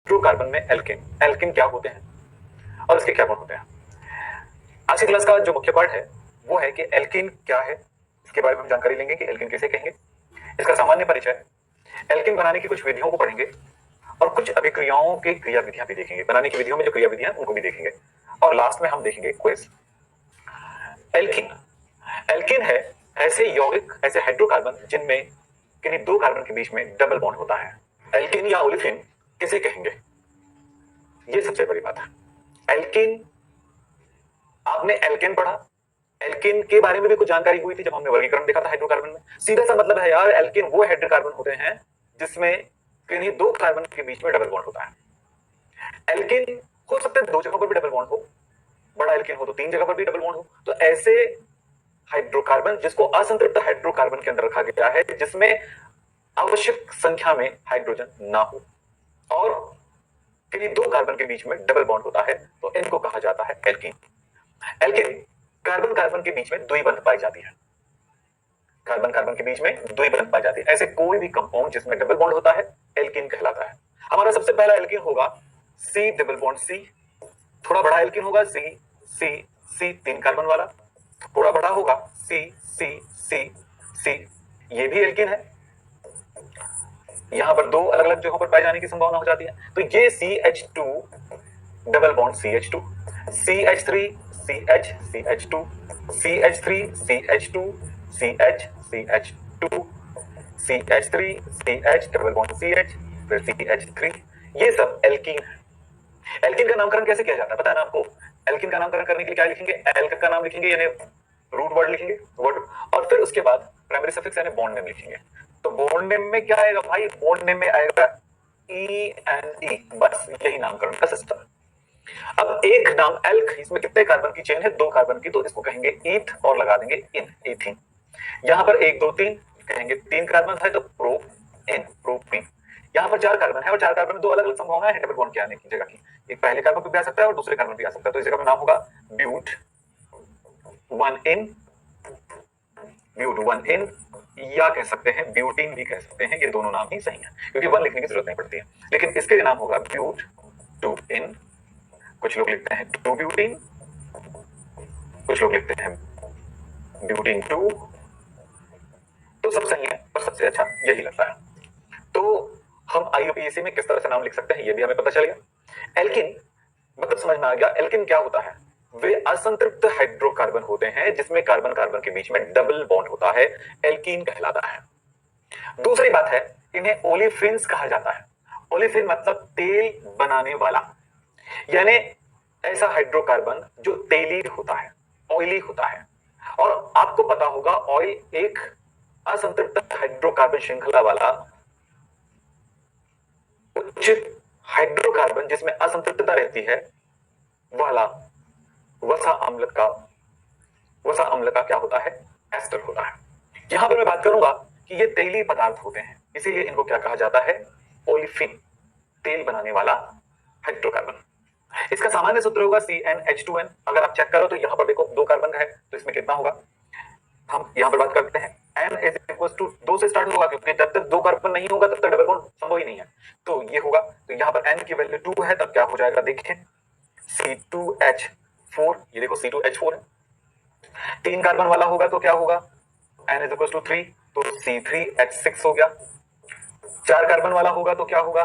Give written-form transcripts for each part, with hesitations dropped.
Hydrocarbon में alkene, alkene क्या होते हैं और उसके क्या गुण होते हैं। आज की क्लास का जो मुख्य पार्ट है वो है कि एल्केन क्या है, इसके बारे में हम जानकारी लेंगे कि एल्केन किसे कहेंगे, इसका सामान्य परिचय, एल्केन बनाने की कुछ विधियों को पढ़ेंगे और कुछ अभिक्रियाओं की क्रिया विधियां भी देखेंगे। बनाने की विधियों में जो क्रिया विधियां उनको भी देखेंगे और लास्ट में हम देखेंगे क्विज। एल्कीन, एल्कीन है ऐसे यौगिक, ऐसे हाइड्रोकार्बन जिनमें किन्हीं दो कार्बन के बीच में डबल बॉन्ड होता है। एल्कीन या ओलिफिन किसे कहेंगे, ये सबसे बड़ी बात है। एल्कीन, आपने एल्केन पढ़ा, एल्केन के बारे में भी कुछ जानकारी हुई थी जब हमने वर्गीकरण देखा था हाइड्रोकार्बन में। सीधा सा मतलब है यार, एल्केन वो हाइड्रोकार्बन होते हैं जिसमें किन्हीं दो कार्बन के बीच में डबल बॉन्ड होता है। एल्केन हो सकते हैं दो जगहों पर भी डबल बॉन्ड हो, बड़ा एल्केन हो तो तीन जगह पर भी डबल बॉन्ड हो। तो ऐसे हाइड्रोकार्बन जिसको असंतृप्त हाइड्रोकार्बन के अंदर रखा गया है, जिसमें आवश्यक संख्या में हाइड्रोजन ना हो और किन्हीं दो कार्बन के बीच में डबल बॉन्ड होता है, तो इनको कहा जाता है एल्कीन। एल्केन कार्बन कार्बन के बीच में द्वि बंध पाई जाती है, कार्बन कार्बन के बीच में द्वि बंध पाई जाती है। ऐसे कोई भी कंपाउंड जिसमें डबल बॉन्ड होता है एल्कीन कहलाता है। हमारा सबसे पहला एल्कीन होगा सी डबल बॉन्ड सी, थोड़ा बड़ा एल्कीन होगा सी सी सी, तीन कार्बन वाला, थोड़ा बड़ा होगा सी सी सी सी, ये भी एल्कीन है। यहां पर दो अलग अलग जगहों पर पाए जाने की संभावना हो जाती है। तो ये CH2 double bond CH2, CH3 CH CH2, CH3 CH2 CH CH2, CH3 CH double bond CH, फिर CH3, ये सब एल्कीन है। एल्कीन का नामकरण कैसे किया जाता है पता है ना आपको। एल्कीन का नामकरण करने के लिए क्या लिखेंगे, एल्क का नाम लिखेंगे यानी रूट वर्ड लिखेंगे, वर्ड, और फिर उसके बाद प्राइमरी सफिक्स यानी बॉन्ड नेम लिखेंगे। तो बॉन्ड नेम में क्या आएगा भाई, बॉन्ड नेम में आएगा ENE, बस यही नामकरण का सिस्टम। अब एक नाम एल्क, इसमें कितने कार्बन की चेन है, दो कार्बन की, तो इसको कहेंगे ईथ और लगा देंगे इन, एथीन। यहां पर एक दो तीन कहेंगे तीन कार्बन है तो प्रोपेन, प्रोपीन। यहां पर चार कार्बन है और चार कार्बन में दो अलग अलग संभावनाएं हैं डबल बॉन्ड के आने की जगह की, एक पहले कार्बन पे भी आ सकता है और दूसरे कार्बन पे आ सकता है। तो इस जगह में नाम होगा ब्यूट वन इन, ब्यूट वन इन, या कह सकते हैं ब्यूटीन भी कह सकते हैं, ये दोनों नाम ही सही है क्योंकि वन लिखने की जरूरत नहीं पड़ती है। लेकिन इसके नाम होगा ब्यूट टू इन, कुछ लोग लिखते हैं टू ब्यूटीन, कुछ लोग लिखते हैं ब्यूटीन टू, तो सब सही है पर सबसे अच्छा यही लगता है। तो हम IUPAC में किस तरह से नाम लिख सकते हैं ये भी हमें पता चल गया। एल्किन मतलब समझ में आ गया, एल्किन क्या होता है, वे असंतृप्त हाइड्रोकार्बन होते हैं जिसमें कार्बन कार्बन के बीच में डबल बॉन्ड होता है, एल्कीन कहलाता है। दूसरी बात है, इन्हें ओलिफिन्स कहा जाता है। ओलिफिन मतलब तेल बनाने वाला, यानी ऐसा हाइड्रोकार्बन जो तेली होता है, ऑयली होता है। और आपको पता होगा ऑयल एक असंतृप्त हाइड्रोकार्बन श्रृंखला वाला उच्च हाइड्रोकार्बन जिसमें असंतृप्तता रहती है वाला वसा अम्ल का क्या होता है, एस्टर होता है। यहां पर मैं बात करूंगा कि ये तेली पदार्थ होते हैं, इसीलिए इनको क्या कहा जाता है, ओलिफिन, तेल बनाने वाला हाइड्रोकार्बन। इसका सामान्य सूत्र होगा CnH2n। अगर आप चेक करो तो यहां पर देखो दो कार्बन का है तो इसमें कितना होगा, हम यहां पर बात करते हैं n इज इक्वल टू 2 से स्टार्ट होगा क्योंकि जब तक दो कार्बन नहीं होगा तब तक डबल बॉन्ड संभव ही नहीं है। तो ये होगा, तो यहां पर n की वैल्यू 2 है तब क्या हो जाएगा देखिए C2H4, ये देखो C2H4 है। तीन कार्बन वाला होगा तो क्या होगा, n इज इक्वल टू 3 तो C3H6 हो गया। चार कार्बन वाला होगा तो क्या होगा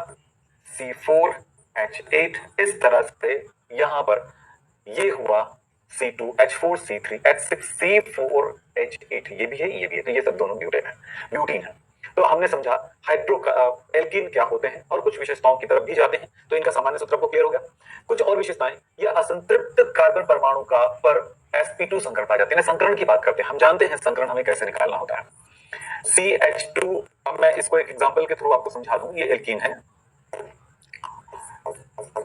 C4H8। इस तरह से यहां पर ये हुआ C2H4 C3H6 C4H8, ये भी है ये भी है, तो ये सब दोनों ब्यूटेन है, ब्यूटीन है। तो हमने समझा हाइड्रो एल्कीन क्या होते हैं और कुछ विशेषताओं की तरफ भी जाते हैं। तो इनका सामान्य सूत्र आपको क्लियर हो गया। कुछ और विशेषताएं, ये असंतृप्त कार्बन परमाणु का पर sp2 संकरण पाए जाते हैं। संकरण की बात करते हैं, हम जानते हैं संकरण हमें कैसे निकालना होता है। CH2, अब मैं इसको एक एग्जांपल के थ्रू आपको समझा दूं। ये एल्कीन है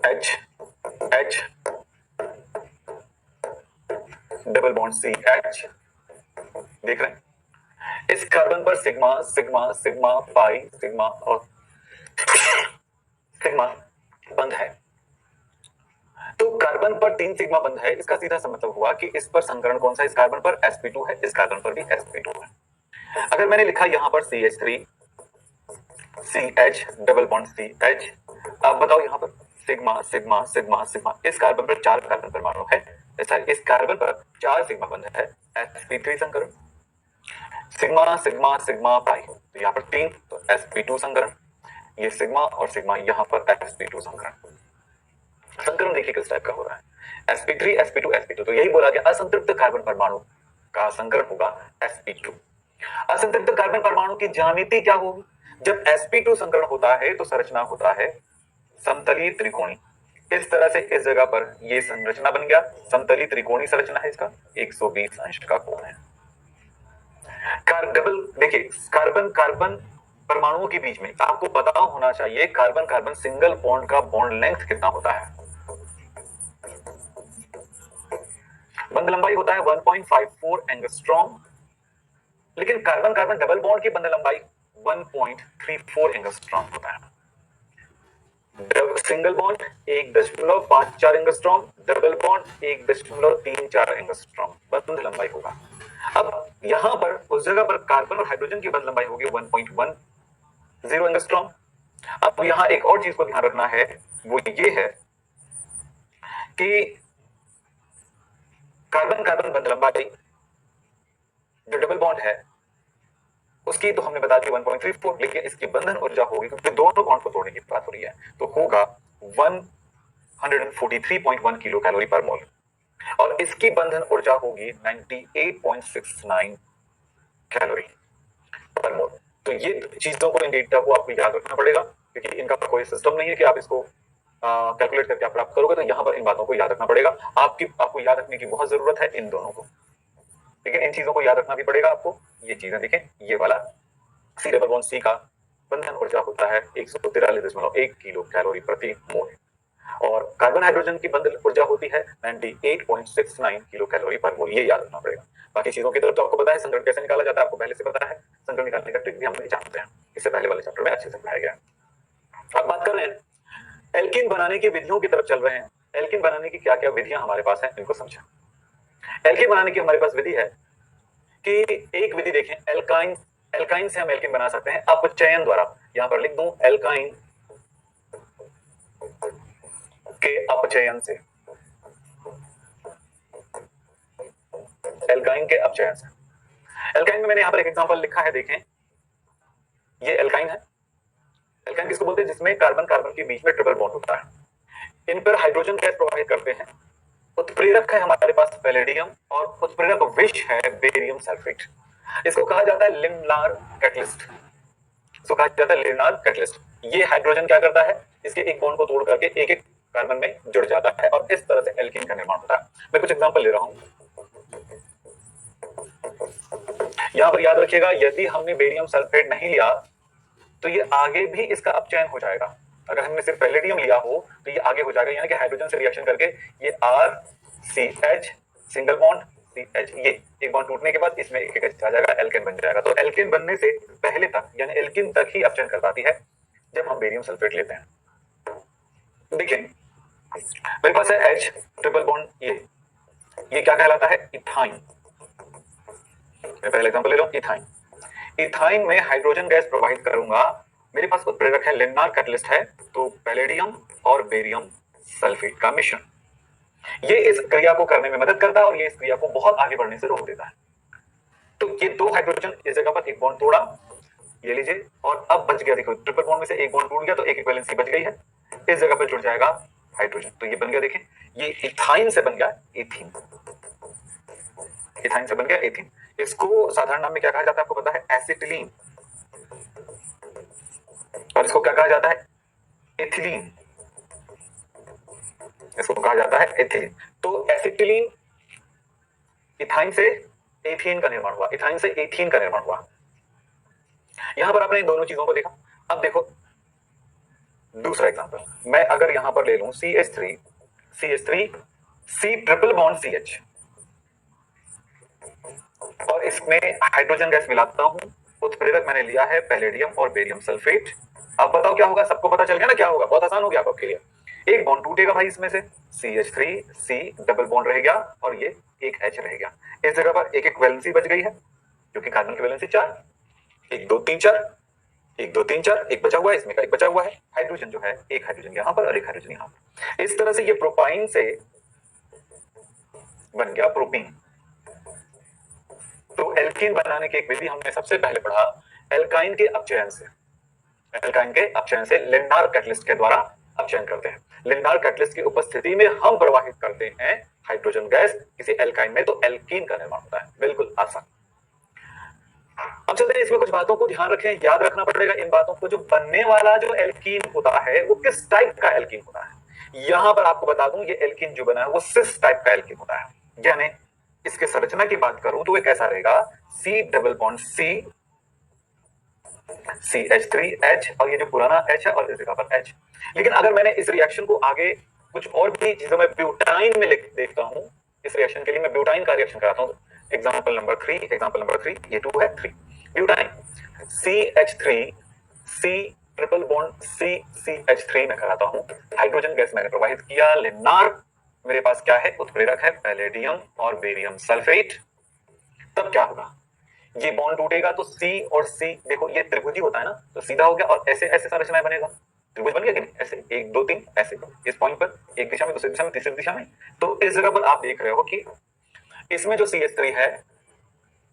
H H double bond CH, देख रहे हैं इस कार्बन पर sigma sigma sigma pi sigma और सिग्मा बंध है। तो कार्बन पर तीन सिग्मा बंध है, इसका सीधा सा मतलब हुआ कि इस पर संकरण कौन सा, इस कार्बन पर sp2 है, इस कार्बन पर भी sp2 है। अगर मैंने लिखा यहां पर CH3 CH double bond CH। अब बताओ यहाँ पर सिग्मा सिग्मा सिग्मा सिग्मा, इस कार्बन पर 4 कार्बन परमाणु है, इस कार्बन पर 4 सिग्मा बंध है, sp3 संकरण, सिग्मा सिग्मा सिग्मा पाई, तो यहाँ पर 3, तो sp2 संकरण, ये सिग्मा और सिग्मा यहाँ पर sp2 संकरण। संकरण देखिए किस टाइप का हो रहा है, sp3 sp2 sp2, तो यही बोला गया असंतृप्त कार्बन परमाणु का संकरण होगा sp2। असंतृप्त कार्बन परमाणु की ज्यामिति क्या होगी, जब sp2 संकरण होता है तो संरचना होता है समतलीय त्रिकोणी, इस तरह से इस जगह पर ये संरचना बन गया, समतलीय त्रिकोणी संरचना है, इसका 120 अंश का कोण है। डबल देखिए कार्बन कार्बन परमाणुओं के बीच में आपको पता होना चाहिए कार्बन कार्बन सिंगल बॉन्ड का बॉन्ड लेंथ कितना होता है। बंध लंबाई होता है 1.54 एंगस्ट्रॉम, लेकिन कार्बन कार्बन डबल बॉन्ड की बंध लंबाई 1.34 एंगस्ट्रॉम होता है। Single bond 1.54 angstrom, double bond 1.34 angstrom बंध लंबाई होगा। अब यहां पर उस जगह पर कार्बन और हाइड्रोजन की बंध लंबाई होगी 1.10 एंगस्ट्रॉम। अब यहां एक और चीज को ध्यान रखना है, वो ये है कि कार्बन कार्बन बंध लंबाई जो डबल बॉन्ड है उसकी तो हमने बता दी 1.34, लेकिन इसकी बंधन ऊर्जा होगी क्योंकि दोनों बॉन्ड को तोड़ने की बात हो रही है, तो होगा 143.1 किलो कैलोरी पर मोल, और इसकी बंधन ऊर्जा होगी 98.69 कैलोरी पर मोल। तो ये चीजों को, इन डेटा को आपको याद रखना पड़ेगा, क्योंकि इनका कोई सिस्टम नहीं है कि आप इसको कैलकुलेट करके आप प्राप्त करोगे, तो यहां पर इन बातों को याद रखना पड़ेगा। आपको याद रखने की बहुत जरूरत है इन दोनों को, लेकिन इन चीजों को याद रखना भी पड़ेगा आपको। ये चीजें देखें, ये वाला C डबल बॉन्ड C का बंधन ऊर्जा होता है 143.1 किलो कैलोरी प्रति मोल, और कार्बन हाइड्रोजन की बंधन ऊर्जा होती है 98.69 किलो कैलोरी पर मोल, ये याद रखना पड़ेगा। बाकी चीजों की तरफ तो आपको पता है, संकरण कैसे निकाला जाता है आपको पहले से पता है, संकरण निकालने का ट्रिक भी हम नहीं जानते हैं, इससे पहले वाले चैप्टर में अच्छे से पढ़ाया गया। अब बात कर रहे हैं एल्कीन बनाने की विधियों की तरफ चल रहे हैं। एल्कीन बनाने की क्या क्या विधियां हमारे पास हैं, इनको समझें। एल्कीन बनाने की हमारे पास विधि है कि एक विधि देखें, एल्काइन, एल्काइन से हम एल्कीन बना सकते हैं अपचयन द्वारा। यहां पर लिख दूं एल्काइन के अपचयन से, एल्काइन के अपचयन से। एल्काइन में मैंने यहां पर एक एग्जांपल लिखा है, देखें ये एल्काइन है। एल्काइन किसको बोलते हैं, जिसमें कार्बन कार्बन के बीच में ट्रिपल बॉन्ड होता है, इन पर हाइड्रोजन गैस प्रवाहित करते हैं। उत्प्रेरक है हमारे पास पैलेडियम, और उत्प्रेरक विष है बेरियम सल्फेट। इसको कहा जाता है लिमनार कैटलिस्ट, इसको कहा जाता है लिमनार कैटलिस्ट। ये हाइड्रोजन क्या करता है, इसके एक बॉन्ड को तोड़ करके एक एक कार्बन में जुड़ जाता है, और इस तरह से एल्कीन का निर्माण होता है। मैं कुछ एग्जांपल ले रहा हूं, यहां पर याद रखिएगा, यदि हमने बेरियम सल्फेट नहीं लिया तो ये आगे भी इसका अपचयन हो जाएगा। अगर हमने सिर्फ पैलेडियम लिया हो तो ये आगे हो जाएगा, यानी कि हाइड्रोजन से रिएक्शन करके ये RCH सिंगल बॉन्ड CH, ये एक बॉन्ड टूटने के बाद इसमें एक एक H आ जाएगा, एल्केन बन जाएगा। तो एल्केन बनने से पहले तक, यानी एल्कीन तक ही अपचयन कर पाती है जब हम बेरियम सल्फेट लेते हैं। देखिए मेरे पास है H ट्रिपल बॉन्ड, ये क्या कहलाता है, इथाइन। मैं पहले एग्जांपल ले रहा हूं, इथाइन। इथाइन में हाइड्रोजन गैस प्रवाहित करूंगा, मेरे पास उत्प्रेरक है लिमनार कैटलिस्ट है, तो पैलेडियम और बेरियम सल्फेट का मिश्रण, ये इस क्रिया को करने में मदद करता है और ये इस क्रिया को बहुत आगे बढ़ने से रोक देता है। तो ये दो हाइड्रोजन इस जगह पर एक बॉन्ड तोड़ा, ये लीजिए, और अब बच गया, देखो ट्रिपल बॉन्ड में से एक बॉन्ड टूट गया तो एक इक्विवेलेंसी बच गई है, इस जगह पर जुड़ जाएगा हाइड्रोजन, तो ये बन गया, देखें ये इथाइन से बन गया एथीन, इथाइन से बन गया एथीन। इसको साधारण नाम में क्या कहा जाता है आपको पता है, एसिटिलीन, और इसको क्या कहा जाता है, एथिलीन, इसको कहा जाता है एथिलीन। तो एसिटिलीन, इथाइन से एथीन का निर्माण हुआ, इथाइन से एथीन का निर्माण हुआ। यहां पर आपने इन दोनों चीजों को देखा। अब देखो दूसरा एग्जांपल, मैं अगर यहां पर ले लूं CH3 C triple bond CH, और इसमें हाइड्रोजन गैस मिलाता हूं, उत्प्रेरक मैंने लिया है पैलेडियम और बेरियम सल्फेट। अब बताओ क्या होगा, सबको पता चल गया ना क्या होगा, बहुत आसान हो गया आपके लिए। एक बॉन्ड टूटेगा भाई, इसमें से CH3 C डबल बॉन्ड रह गया और ये एक H रह गया, इस जगह पर एक एक वैलेंसी बच गई है, क्योंकि कार्बन की वैलेंसी 4, 1 2 3 4, 1 2 3 4, एक बचा हुआ है, इसमें का एक बचा हुआ है, हाइड्रोजन जो है, एक हाइड्रोजन यहां पर और एक हाइड्रोजन यहां पर। इस तरह से ये प्रोपाइन से बन गया प्रोपीन। तो एल्कीन बनाने की एक विधि हमने सबसे पहले पढ़ा एल्काइन के अपचयन से। एल्काइन के अपचयन से लिंडार कैटलिस्ट के द्वारा अपचयन करते हैं। लिंडार कैटलिस्ट की उपस्थिति में हम प्रवाहित करते हैं हाइड्रोजन गैस किसी एल्काइन में, तो एल्कीन का निर्माण होता है। बिल्कुल आसान। अब चलते हैं, इसमें कुछ बातों को ध्यान रखें, याद रखना पड़ेगा इन बातों को। जो बनने वाला जो एल्कीन होता है वो किस टाइप का एल्कीन होता है। यहां पर आपको बता दूं, ये एल्कीन जो बना है वो सिस टाइप का एल्कीन होता है। यानी इसके संरचना की बात करूं तो ये कैसा रहेगा, C double bond C CH3H, और ये जो पुराना H है और इस जगह पर H। लेकिन अगर मैंने इस रिएक्शन को आगे कुछ और भी चीजों में ब्यूटाइन में लिख देखता हूं, इस रिएक्शन के लिए मैं ब्यूटाइन का रिएक्शन कराता हूं। एग्जांपल नंबर 3, ये 2 है 3 butyne CH3 C triple bond C CH3 में कराता हूं। हाइड्रोजन गैस मैंने प्रवाहित किया, लिनार मेरे पास क्या है, उत्प्रेरक है पैलेडियम और बेरियम सल्फेट। तब क्या होगा, ये बॉन्ड टूटेगा तो C और C, देखो ये त्रिभुजी होता है ना, तो सीधा हो गया और ऐसे ऐसे संरचनाएं बनेगा। त्रिभुज बन गया कि नहीं, ऐसे 1 2 3 ऐसे, इस पॉइंट पर एक दिशा में, दूसरी दिशा में, तीसरी दिशा में। तो इस जगह पर आप देख रहे हो कि इसमें जो CH3 है,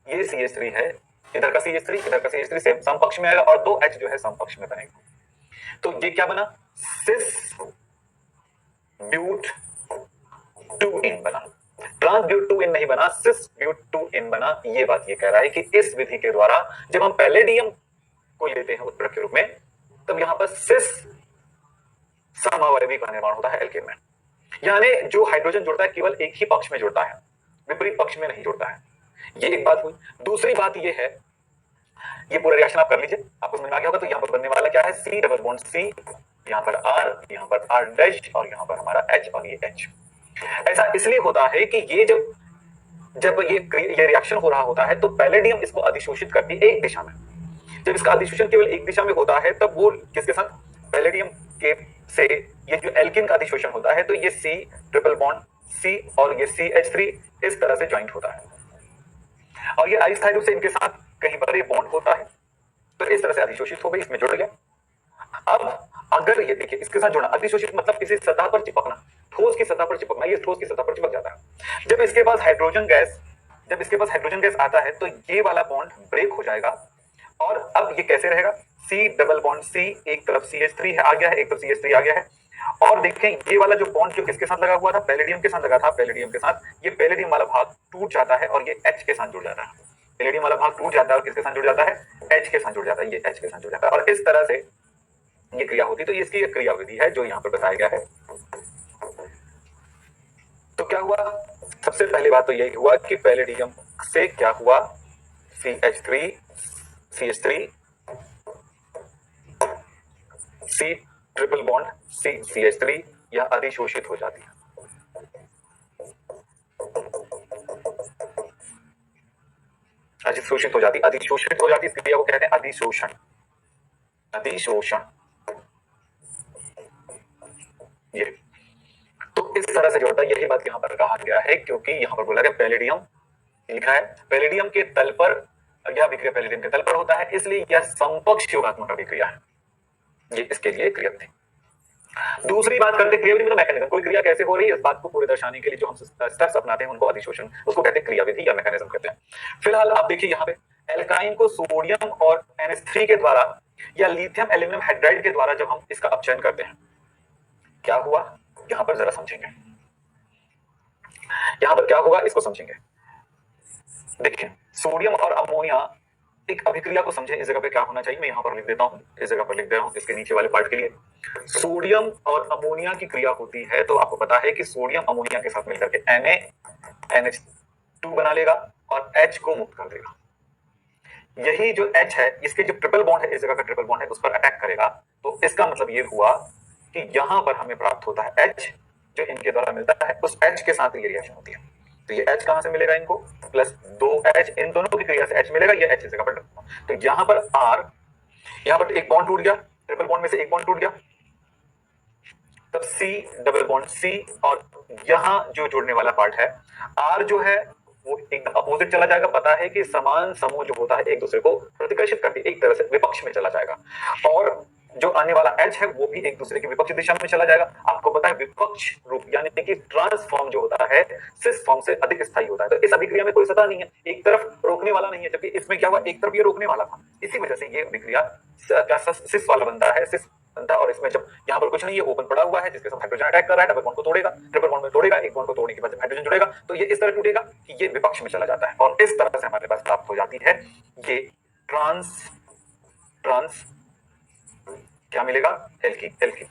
ये CH3 है, इधर का CH3 इधर का CH3 सेम समपक्ष में आएगा और 2H जो है समपक्ष में बनेगा। तो ये क्या बना, सिस ब्यूट 2इन बना। ट्रांसब्यूट 2इन नहीं बना, सिस ब्यूट 2इन बना। ये बात ये कह रहा है कि इस विधि के द्वारा जब हम पैलेडियम को लेते हैं उत्प्रेरक के रूप में, तब यहां पर सिस समावयवी का निर्माण होता है एल्केन में। यानी जो हाइड्रोजन जुड़ता है केवल एक ही पक्ष में जुड़ता है, विपरीत पक्ष में नहीं जुड़ता है। ये एक बात हुई। दूसरी बात ये है, ये पूरा रिएक्शन आप कर लीजिए, आपको समझ में आ गया होगा। तो यहां पर बनने वाला क्या है, C डबल बॉन्ड C, यहां पर R, यहां पर R डैश और यहां पर हमारा H और ये H। ऐसा इसलिए होता है कि ये जब ये रिएक्शन हो रहा होता है तो पैलेडियम इसको अधिशोषित करती है एक दिशा में। जब इसका अधिशोषण केवल एक दिशा में होता है तब वो किसके साथ, पैलेडियम के से ये जो एल्किन का अधिशोषण होता है तो ये C ट्रिपल बॉन्ड C और ये CH3 इस तरह से ज्वाइंट होता है और ये अस्थायी रूप से इनके साथ कहीं पर ये बॉन्ड होता है, तो इस तरह से अधिशोषित हो गई, इसमें जुड़ गया। अब अगर ये देखिए इसके साथ जुड़ना, अधिशोषित मतलब किसी सतह पर चिपकना, ठोस की सतह पर चिपकना, ये ठोस की सतह पर चिपक जाता है। जब इसके पास हाइड्रोजन गैस आता है तो ये वाला बॉन्ड ब्रेक हो जाएगा और अब ये कैसे रहेगा, C डबल बॉन्ड C, एक तरफ CH3 है आ गया है, एक तरफ CH3 आ गया है। और देखें ये वाला जो बॉन्ड जो किसके साथ लगा हुआ था, पैलेडियम के साथ लगा था, पैलेडियम के साथ ये पैलेडियम वाला भाग टूट जाता है और ये H के साथ जुड़ जाता है। पैलेडियम वाला भाग टूट जाता है और किसके साथ जुड़ जाता है, H के साथ जुड़ जाता है, ये H के साथ जुड़ जाता है और इस तरह से ये क्रिया होती। तो ये इसकी एक क्रिया विधि है जो यहाँ पर बताया गया है। तो क्या हुआ, सबसे पहली बात तो यही हुआ कि पैलेडियम से क्या हुआ, CH3 C triple bond C CH3 यह अधिशोषित हो जाती है। अधिशोषित हो जाती इस क्रिया को कहते हैं अधिशोषण। ये तो इस तरह से जोड़ता है, यही बात यहां पर कहा गया है क्योंकि यहां पर बोला गया पैलेडियम लिखा है, पैलेडियम के तल पर यह विक्रिया पैलेडियम के तल पर होता है, इसलिए यह समपक्ष योगात्मक अभिक्रिया है। ये इसके लिए क्रिया थी। दूसरी बात करते क्रिया विधि में मैकेनिज्म, कोई क्रिया कैसे हो रही है इस बात को पूरे दर्शाने के लिए जो हम स्टेप्स अपनाते हैं उनको अधिशोषण, उसको कहते हैं क्रिया विधि या मैकेनिज्म कहते हैं। फिलहाल आप देखिए यहाँ पे एल्काइन को सोडियम और NH3 के द्वारा या लिथियम एल्यूमिनियम हाइड्राइड के द्वारा जब हम इसका अपचयन करते हैं, क्या हुआ यहां पर जरा समझेंगे, यहां पर क्या होगा इसको समझेंगे। देखिए सोडियम और अमोनिया एक अभिक्रिया को समझें, इस जगह पे क्या होना चाहिए मैं यहां पर लिख देता हूं, इस जगह पर लिख दे रहा हूं इसके नीचे वाले पार्ट के लिए। सोडियम और अमोनिया की क्रिया होती है तो आपको पता है कि सोडियम अमोनिया के साथ मिलकर के NaNH2 बना लेगा और H को मुक्त कर देगा। यही जो H है इसके जो ट्रिपल बॉन्ड है, इस जगह का ट्रिपल बॉन्ड है उस पर अटैक करेगा, तो इसका मतलब ये हुआ कि यहां पर हमें प्राप्त होता है H जो इनके द्वारा मिलता है, उस H के साथ ये रिएक्शन होती है। तो ये H कहां से मिलेगा इनको, प्लस 2H, इन दोनों की क्रिया से H मिलेगा, ये H इस जगह पर। तो यहां पर R, यहां पर एक बॉन्ड टूट गया, ट्रिपल बॉन्ड में से एक बॉन्ड टूट गया, तब C डबल बॉन्ड C और यहां जो जुड़ने वाला पार्ट है R जो है वो एकदम अपोजिट चला जाएगा। पता है कि समान समूह जो होता है एक दूसरे को प्रतिकर्षित करके एक तरह से विपक्ष में चला जाएगा, और जो आने वाला एच है वो भी एक दूसरे की विपक्ष दिशा में चला जाएगा। आपको पता है विपक्ष रूप यानी कि ट्रांसफॉर्म जो होता है सिस फॉर्म से अधिक स्थायी होता है। तो इस अभिक्रिया में कोई सतह नहीं है, एक तरफ रोकने वाला नहीं है, जबकि इसमें क्या हुआ, एक तरफ ये रोकने वाला था। इसी वजह से ये अभिक्रिया सिस वाला बनता है, सिस बनता है। और इसमें जब यहाँ पर कुछ नहीं है, ओपन पड़ा हुआ है जिसके साथ हाइड्रोजन अटैक कर रहा है, डबल बॉन्ड को तोड़ेगा, ट्रिपल बॉन्ड में तोड़ेगा, एक बॉन्ड को तोड़ने के बाद जब हाइड्रोजन जुड़ेगा तो ये इस तरह टूटेगा कि ये विपक्ष में चला जाता है, और इस तरह से हमारे पास प्राप्त हो जाती है ये ट्रांस ट्रांस क्या मिलेगा, एल्कीन। एल्कीन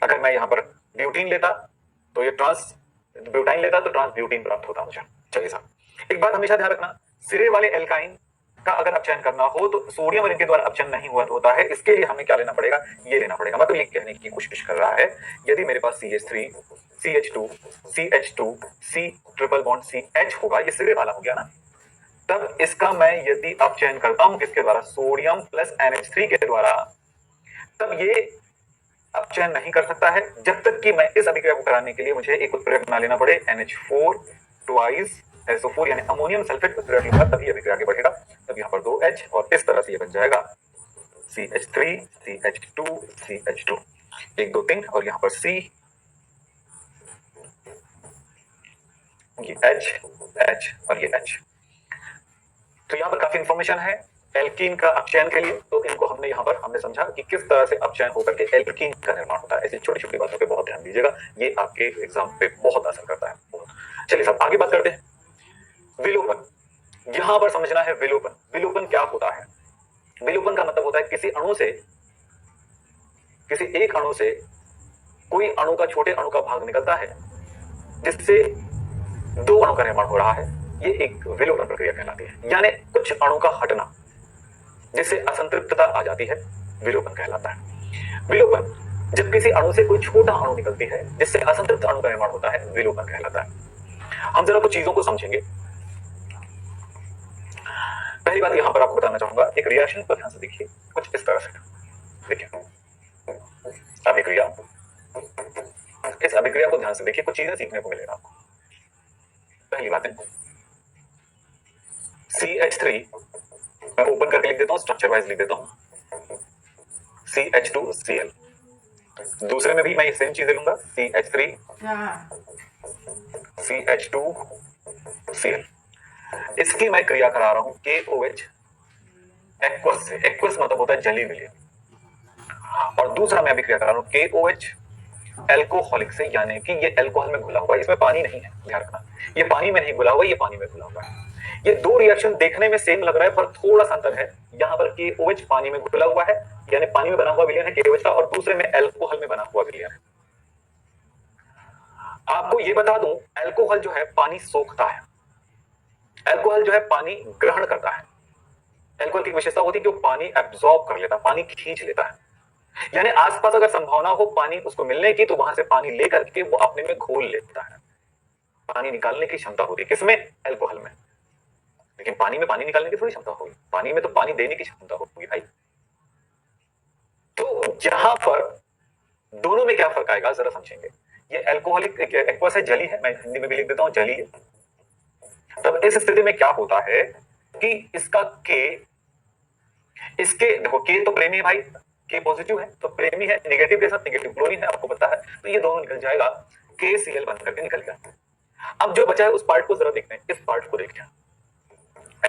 अगर मैं यहाँ पर ब्यूटीन लेता तो ये ट्रांस ब्यूटाइन लेता तो ट्रांस ब्यूटीन प्राप्त होता मुझे। चलिए साहब, एक बात हमेशा ध्यान रखना, सिरे वाले एल्काइन का अगर अपचयन करना हो तो सोडियम और इनके द्वारा अपचयन नहीं हुआ होता है। इसके लिए हमें क्या लेना पड़ेगा, ये लेना पड़ेगा। मतलब ये कहने की कोशिश कर रहा है यदि मेरे पास CH3 CH2 CH2 C triple bond CH होगा, ये सिरे वाला हो गया ना, तब इसका मैं यदि अपचयन करता हूं किसके द्वारा, सोडियम प्लस NH3 के द्वारा, तब ये अपचयन नहीं कर सकता है जब तक कि मैं इस अभिक्रिया को कराने के लिए मुझे एक उत्प्रेरक बना लेना पड़े NH4 ट्वाइस SO4 यानी अमोनियम सल्फेट उत्प्रेरक लूंगा, तभी अभिक्रिया आगे बढ़ेगा। तब यहाँ पर 2H और इस तरह से ये बन जाएगा CH3 CH2 CH2 1 2 3 और यहाँ पर C, ये H H और ये H। तो यहाँ पर काफी इंफॉर्मेशन है एल्कीन का अपचयन के लिए, तो इनको हमने यहाँ पर हमने समझा कि किस तरह से अपचयन होकर के एल्कीन का निर्माण होता है। ऐसी छोटी छोटी बातों पे बहुत ध्यान दीजिएगा, ये आपके एग्जाम पे बहुत असर करता है, बहुत। चलिए साहब आगे बात करते हैं, विलोपन। यहाँ पर समझना है विलोपन। विलोपन क्या होता है, विलोपन का मतलब होता है किसी अणु से, किसी एक अणु से कोई अणु का छोटे अणु का भाग निकलता है जिससे दो अणु का निर्माण हो रहा है, ये एक विलोपन प्रक्रिया कहलाती है। यानी कुछ अणु का हटना जिससे असंतृप्तता आ जाती है, विलोपन कहलाता है। विलोपन जब किसी अणु से कोई छोटा अणु निकलती है जिससे असंतृप्त अणु का निर्माण होता है, विलोपन कहलाता है। हम जरा कुछ चीजों को समझेंगे। पहली बात यहां पर आपको बताना चाहूंगा, एक रिएक्शन को ध्यान से देखिए, कुछ इस तरह से देखिए अभिक्रिया, इस अभिक्रिया को ध्यान से देखिए, कुछ चीजें सीखने को मिलेगा आपको। पहली बात है CH3, मैं ओपन करके लिख देता हूं, स्ट्रक्चर वाइज लिख देता हूं, CH2Cl। दूसरे में भी मैं सेम चीजें लूंगा, CH3 CH2Cl। इसकी मैं क्रिया करा रहा हूं KOH एक्वस से, एक्वस मतलब होता है जली विलय, और दूसरा मैं अभी क्रिया करा रहा हूं KOH एल्कोहलिक से, यानी कि ये अल्कोहल में घुला हुआ है, इसमें पानी नहीं है, ध्यान रखना, ये पानी में नहीं घुला हुआ, ये पानी में घुला हुआ है। ये दो रिएक्शन देखने में सेम लग रहा है पर थोड़ा सा अंतर है। यहाँ पर KOH पानी में घुला हुआ है, यानी पानी में बना हुआ विलयन है KOH का, और दूसरे में अल्कोहल में बना हुआ विलयन है। आपको ये बता दूं, अल्कोहल जो है पानी सोखता है, अल्कोहल जो है पानी ग्रहण करता है। अल्कोहल की विशेषता होती है कि वो पानी एब्जॉर्ब कर लेता है, पानी खींच लेता है, यानी आसपास अगर संभावना हो पानी उसको मिलने की तो वहां से पानी लेकर के वो अपने में घोल लेता है। पानी निकालने की क्षमता होती है किसमें, अल्कोहल में, लेकिन पानी में पानी निकालने की थोड़ी क्षमता होगी, पानी में तो पानी देने की क्षमता होगी भाई। तो यहां पर दोनों में क्या फर्क आएगा जरा समझेंगे। ये अल्कोहलिक एक्वस है, जली है, मैं हिंदी में भी लिख देता हूं जली है। तब इस स्थिति में क्या होता है कि इसका K, इसके देखो K तो प्रेमी है भाई, K पॉजिटिव है तो प्रेमी है, नेगेटिव के साथ नेगेटिव क्लोरीन है, आपको पता है, तो ये दोनों निकल जाएगा, KCl बन करके निकल गया। अब जो बचा है उस पार्ट को जरा देखते हैं, इस पार्ट को देखते हैं,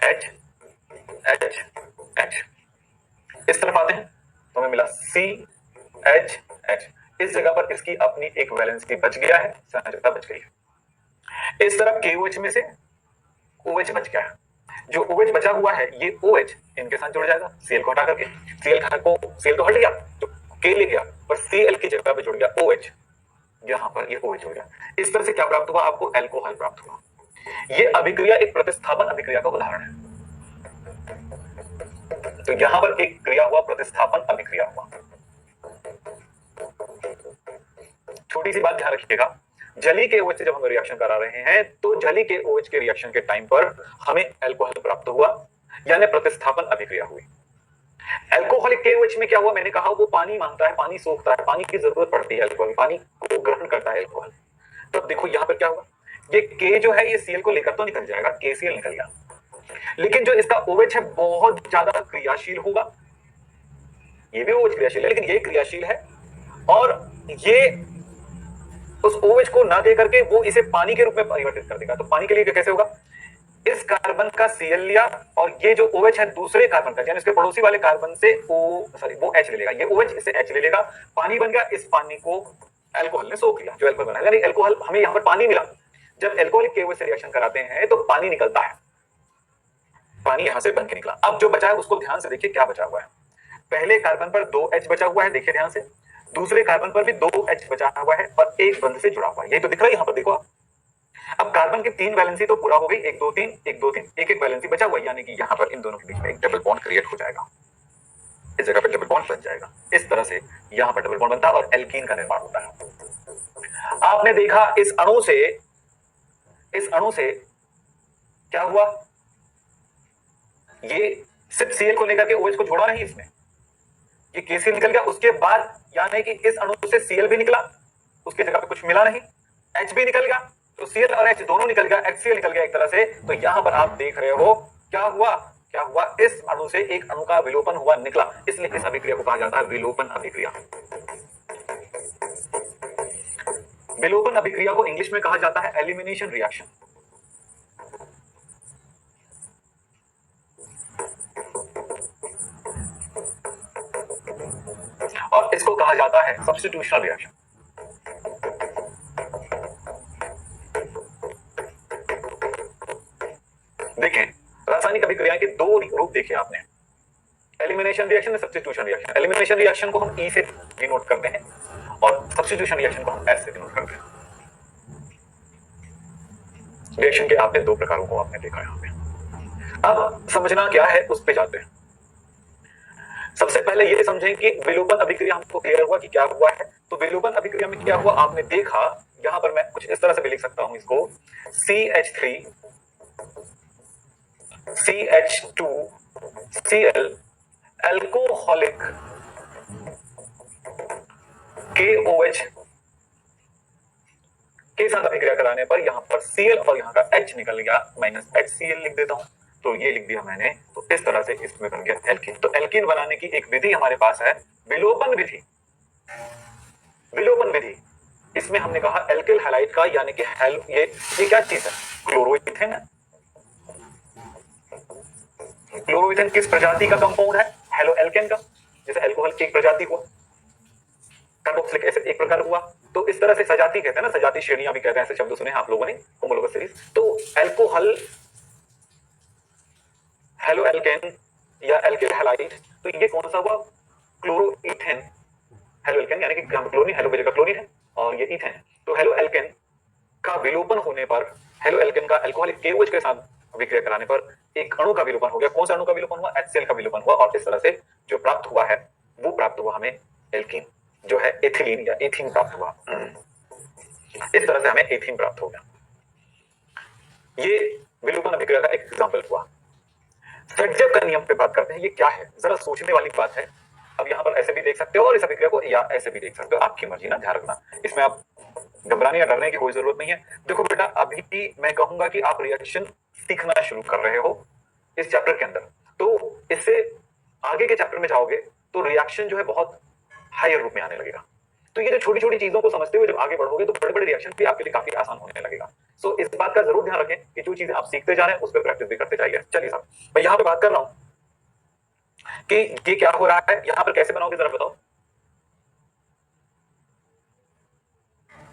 H H H, इस तरफ आते हैं तो हमें मिला CH H, इस जगह पर इसकी अपनी एक वैलेंसी बच गया है, संयोजकता बच गई है। इस तरफ KOH में से OH बच गया है, जो OH बचा हुआ है ये OH इनके साथ जुड़ जाएगा, Cl को हटा करके, Cl तो हट गया तो K ले गया, पर Cl की जगह पे जुड़ गया OH, यहां पर ये OH हो गया। इस तरह से क्या प्राप्त हुआ आपको, अल्कोहल प्राप्त हुआ। ये अभिक्रिया एक प्रतिस्थापन अभिक्रिया का उदाहरण है। तो यहां पर एक क्रिया हुआ, प्रतिस्थापन अभिक्रिया हुआ। छोटी सी बात ध्यान रखिएगा, जली के OH से जब हम रिएक्शन करा रहे हैं तो जली के OH के रिएक्शन के टाइम पर हमें अल्कोहल प्राप्त हुआ, यानी प्रतिस्थापन अभिक्रिया हुई। अल्कोहलिक KOH में क्या हुआ, मैंने कहा वो पानी मांगता है, पानी सोखता है, पानी की जरूरत पड़ती है अल्कोहल, पानी को ग्रहण करता है अल्कोहल। तो देखो यहां पर क्या हुआ, ये K जो है ये Cl को लेकर तो निकल जाएगा, KCl निकल गया, लेकिन जो इसका OH है बहुत ज्यादा क्रियाशील होगा, ये भी OH क्रियाशील है लेकिन ये क्रियाशील है, और ये उस OH को ना दे करके वो इसे पानी के रूप में परिवर्तित कर देगा। तो पानी के लिए कैसे होगा, इस कार्बन का Cl लिया और ये जो OH है दूसरे कार्बन का, यानी इसके पड़ोसी वाले कार्बन से वो H ले लेगा, ये OH इसे H ले लेगा, पानी बन गया, इस पानी को अल्कोहल ने सोख लिया, जो अल्कोहल बना, यानी अल्कोहल हमें यहाँ पर पानी मिला। जब अल्कोहलिक KOH से रिएक्शन कराते हैं तो पानी निकलता है, पानी यहां से बन के निकला। अब जो बचा है उसको ध्यान से देखिए क्या बचा हुआ है, पहले कार्बन पर 2H बचा हुआ है, देखिए ध्यान से, दूसरे कार्बन पर भी 2H बचा हुआ है और एक बंध से जुड़ा हुआ है, यही तो दिख रहा है यहाँ पर, देखो आप। अब कार्बन की 3 वैलेंसी तो पूरा हो गई, 1 2 3 1 2 3, एक वैलेंसी बचा हुआ है, यानी कि यहाँ पर इन दोनों के बीच में एक डबल बॉन्ड क्रिएट हो जाएगा, इस जगह पर डबल बॉन्ड बन जाएगा, इस तरह से यहाँ पर डबल बॉन्ड बनता है और एल्कीन का निर्माण होता है। आपने देखा इस अणु से क्या हुआ, ये सिर्फ Cl को लेकर के OH को जोड़ा नहीं, इसमें ये KCl निकल गया, उसके बाद यानी कि इस अणु से Cl भी निकला, उसके जगह पे कुछ मिला नहीं, H भी निकल गया, तो Cl और H दोनों निकल गया, HCl निकल गया एक तरह से। तो यहां पर आप देख रहे हो क्या हुआ, इस अणु से एक अणु का विलोपन हुआ, निकला, इसलिए इस अभिक्रिया को कहा जाता है विलोपन अभिक्रिया। विलोपन अभिक्रिया को इंग्लिश में कहा जाता है एलिमिनेशन रिएक्शन। और इसको कहा जाता है सब्स्टिट्यूशनल रिएक्शन। देखें रासायनिक अभिक्रिया के दो रूप देखे आपने, एलिमिनेशन रिएक्शन और सब्स्टिट्यूशन रिएक्शन। एलिमिनेशन रिएक्शन को हम E से डिनोट करते हैं और सब्स्टिट्यूशन रिएक्शन को हम S से डिनोट करते हैं। रिएक्शन के आपने दो प्रकारों को आपने देखा यहाँ पे। अब समझना क्या है उस पे जाते हैं। सबसे पहले ये समझें कि विलोपन अभिक्रिया हमको क्लियर हुआ कि क्या हुआ है। तो विलोपन अभिक्रिया में क्या हुआ आपने देखा, यहां पर मैं कुछ इस तरह से भी लिख सकता हूं इसको, CH3 CH2Cl अल्कोहलिक KOH के साथ अभिक्रिया कराने पर यहां पर Cl और यहां का H निकल गया, माइनस HCl लिख देता हूं। तो ये लिख दिया मैंने, तो इस तरह से इसमें बन गया एल्कीन। तो एल्कीन बनाने की एक विधि हमारे पास है विलोपन विधि। विलोपन विधि इसमें हमने कहा एल्किल हैलाइड का, यानी कि ये क्या चीज है, क्लोरोइथेन है। क्लोरोइथेन किस प्रजाति का कंपाउंड है, हेलो एल्केन का। जैसे अल्कोहल की एक प्रजाति हुआ, कार्बोक्सिलिक एसिड एक प्रकार हुआ, तो इस तरह से सजाति कहते हैं ना, सजाति श्रेणियां भी कहते हैं, ऐसे शब्द सुने आप लोगों ने होमोलोगस सीरीज। तो अल्कोहल, हेलो एल्केन या एल्किल हैलाइड, तो ये कौन सा हुआ, क्लोरोइथेन। हेलो एल्केन यानी कि क्लोरीन, हेलो जगह क्लोरीन है और ये इथेन। तो हेलो एल्केन का विलोपन होने पर, हेलो एल्केन का अल्कोहलिक KOH के साथ अभिक्रिया कराने पर एक अणु का विलोपन हो गया। कौन सा अणु का विलोपन हुआ, HCl का विलोपन हुआ, और इस तरह से जो प्राप्त हुआ है वो प्राप्त हुआ हमें एल्कीन, जो है एथिलीन या एथीन प्राप्त हुआ। इस तरह से हमें एथीन प्राप्त हो गया। ये विलोपन अभिक्रिया का एक एग्जांपल हुआ। फ्रेडजेव का नियम पे बात करते हैं, ये क्या है, जरा सोचने वाली बात है। अब यहाँ पर ऐसे भी देख सकते हो और इस अभिक्रिया को या ऐसे भी देख सकते हो, आपकी मर्जी ना, ध्यान रखना, इसमें आप घबराने या डरने की कोई जरूरत नहीं है। देखो बेटा, अभी मैं कहूंगा कि आप रिएक्शन सीखना शुरू कर रहे हो इस चैप्टर के अंदर, तो इससे आगे के चैप्टर में जाओगे तो रिएक्शन जो है बहुत हायर रूप में आने लगेगा। तो ये जो छोटी छोटी चीजों को समझते हुए जब आगे बढ़ोगे तो बड़े बड़े रिएक्शन भी आपके लिए काफी आसान होने लगेगा। सो इस बात का जरूर ध्यान रखें कि जो चीजें आप सीखते जा रहे हैं उस पर प्रैक्टिस भी करते जाइए। चलिए साहब, मैं यहाँ पे बात कर रहा हूं कि ये क्या हो रहा है, यहां पर कैसे बनाओगे जरा बताओ।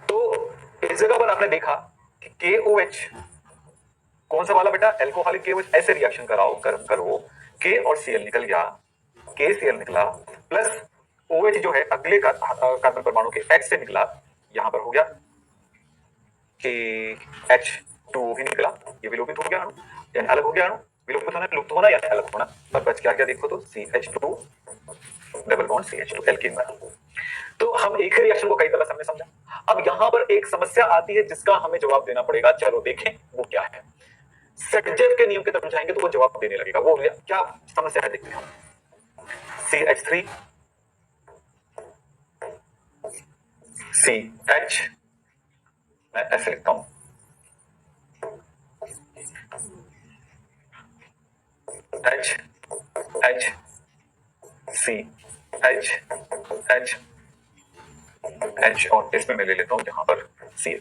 तो इस जगह पर आपने देखा कि KOH कौन सा वाला बेटा, अल्कोहलिक KOH, ऐसे रिएक्शन करो, K और Cl निकल गया, KCl निकला, प्लस OH जो है अगले कार्बन परमाणु के H से निकला, यहां पर हो गया कि H2O भी निकला, ये विलोपित हो गया अणु, यानी अलग हो गया अणु। विलोपित होना, लुप्त होना या अलग होना, पर बच क्या देखो तो CH2 double bond CH2 alkene बना। तो हम एक ही रिएक्शन को कई तरह से हमने समझा। अब यहां पर एक समस्या आती है जिसका हमें जवाब देना पड़ेगा, चलो देखें वो क्या है। सेटजेव के नियम की तरफ जाएंगे तो वो जवाब देने लगेगा, वो क्या समस्या है देखते हैं हम। CH3 CH, मैं ऐसे लिखता हूं, H H C H H H, और इसमें मैं ले लेता हूं यहां पर सी।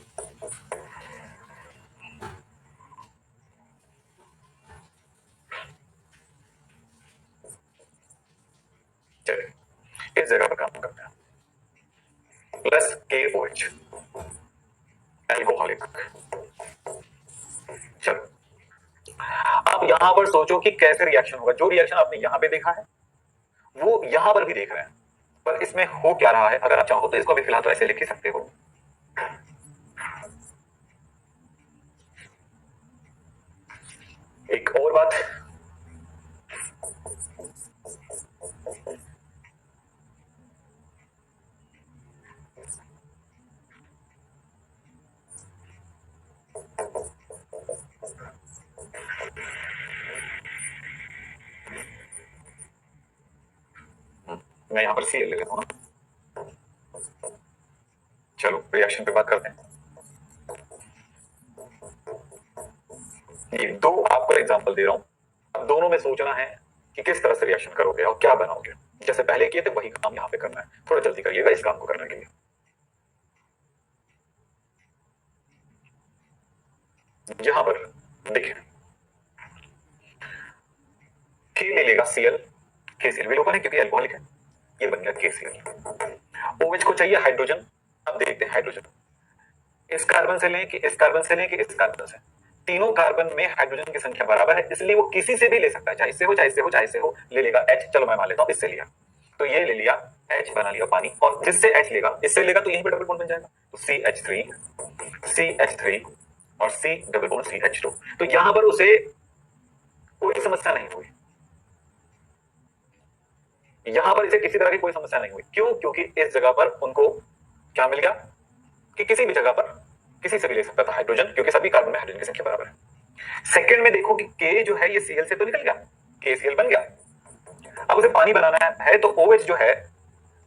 चलिए इस जगह पर काम करते हैं, प्लस के ओ एच, एल्कोहलिक। चलो अब यहां पर सोचो कि कैसे रिएक्शन होगा। जो रिएक्शन आपने यहां पे देखा है वो यहां पर भी देख रहे हैं, पर इसमें हो क्या रहा है, अगर आप चाहो तो इसको भी फिलहाल तो ऐसे लिख ही सकते हो। एक और बात, मैं यहां पर सी ले लेता हूं ना। चलो रिएक्शन पे बात करते हैं। ये दो आपको एग्जांपल दे रहा हूं, अब दोनों में सोचना है कि किस तरह से रिएक्शन करोगे और क्या बनाओगे। जैसे पहले किए थे वही काम यहां पे करना है, थोड़ा जल्दी करिएगा इस काम को करने के लिए। यहां पर देखिए के ले लेगा Cl, KCl विलोपन है क्योंकि एल्कोहलिक है, ये बन गया KCl। OH को चाहिए हाइड्रोजन, अब देखते हैं हाइड्रोजन इस कार्बन से लें कि इस कार्बन से लें कि इस कार्बन से। तीनों कार्बन में हाइड्रोजन की संख्या बराबर है, इसलिए वो किसी से भी ले सकता है, चाहे इससे हो चाहे इससे हो चाहे इससे हो। ले लेगा H, चलो मैं मान लेता हूं इससे लिया, तो ये ले लिया H, बना लिया पानी, और जिससे H लेगा इससे लेगा तो यहीं पे डबल बॉन्ड बन जाएगा, तो CH3 और C डबल बॉन्ड CH2। तो यहां पर उसे कोई समस्या नहीं हुई, यहां पर इसे किसी तरह की कोई समस्या नहीं हुई। क्यों? क्योंकि इस जगह पर उनको क्या मिल गया कि किसी भी जगह पर किसी से भी ले सकता था हाइड्रोजन, क्योंकि सभी कार्बन में हाइड्रोजन की संख्या बराबर है। सेकंड में देखो कि के जो है ये Cl से तो निकल गया, KCl बन गया। अब उसे पानी बनाना है तो OH जो है,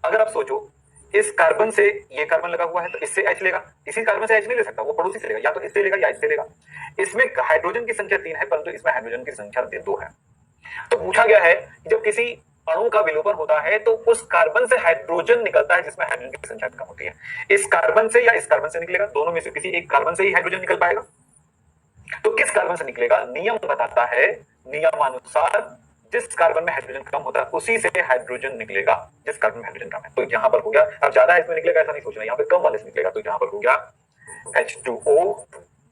अगर आप सोचो इस कार्बन से ये कार्बन लगा हुआ है तो इससे H लेगा, इसी कार्बन से H नहीं ले सकता, वो पड़ोसी से लेगा, या तो इससे लेगा या इससे लेगा। इसमें हाइड्रोजन की संख्या 3 है परंतु इसमें हाइड्रोजन की संख्या 2 है। तो पूछा गया है जब किसी अणु का विलोपन होता है तो उस कार्बन से हाइड्रोजन निकलता है जिसमें हाइड्रोजन की संख्या कम होती है। इस कार्बन से या इस कार्बन से निकलेगा, दोनों में से किसी एक कार्बन से ही हाइड्रोजन निकल पाएगा। तो किस कार्बन से निकलेगा, नियम बताता है, नियमानुसार जिस कार्बन में हाइड्रोजन कम होता है उसी से हाइड्रोजन निकलेगा जिस कार्बन में हाइड्रोजन कम है। तो यहां पर हो गया, अब ज्यादा है इसमें निकलेगा ऐसा नहीं सोचना, यहां पे कम वाले से निकलेगा, तो यहां पर हो गया H2O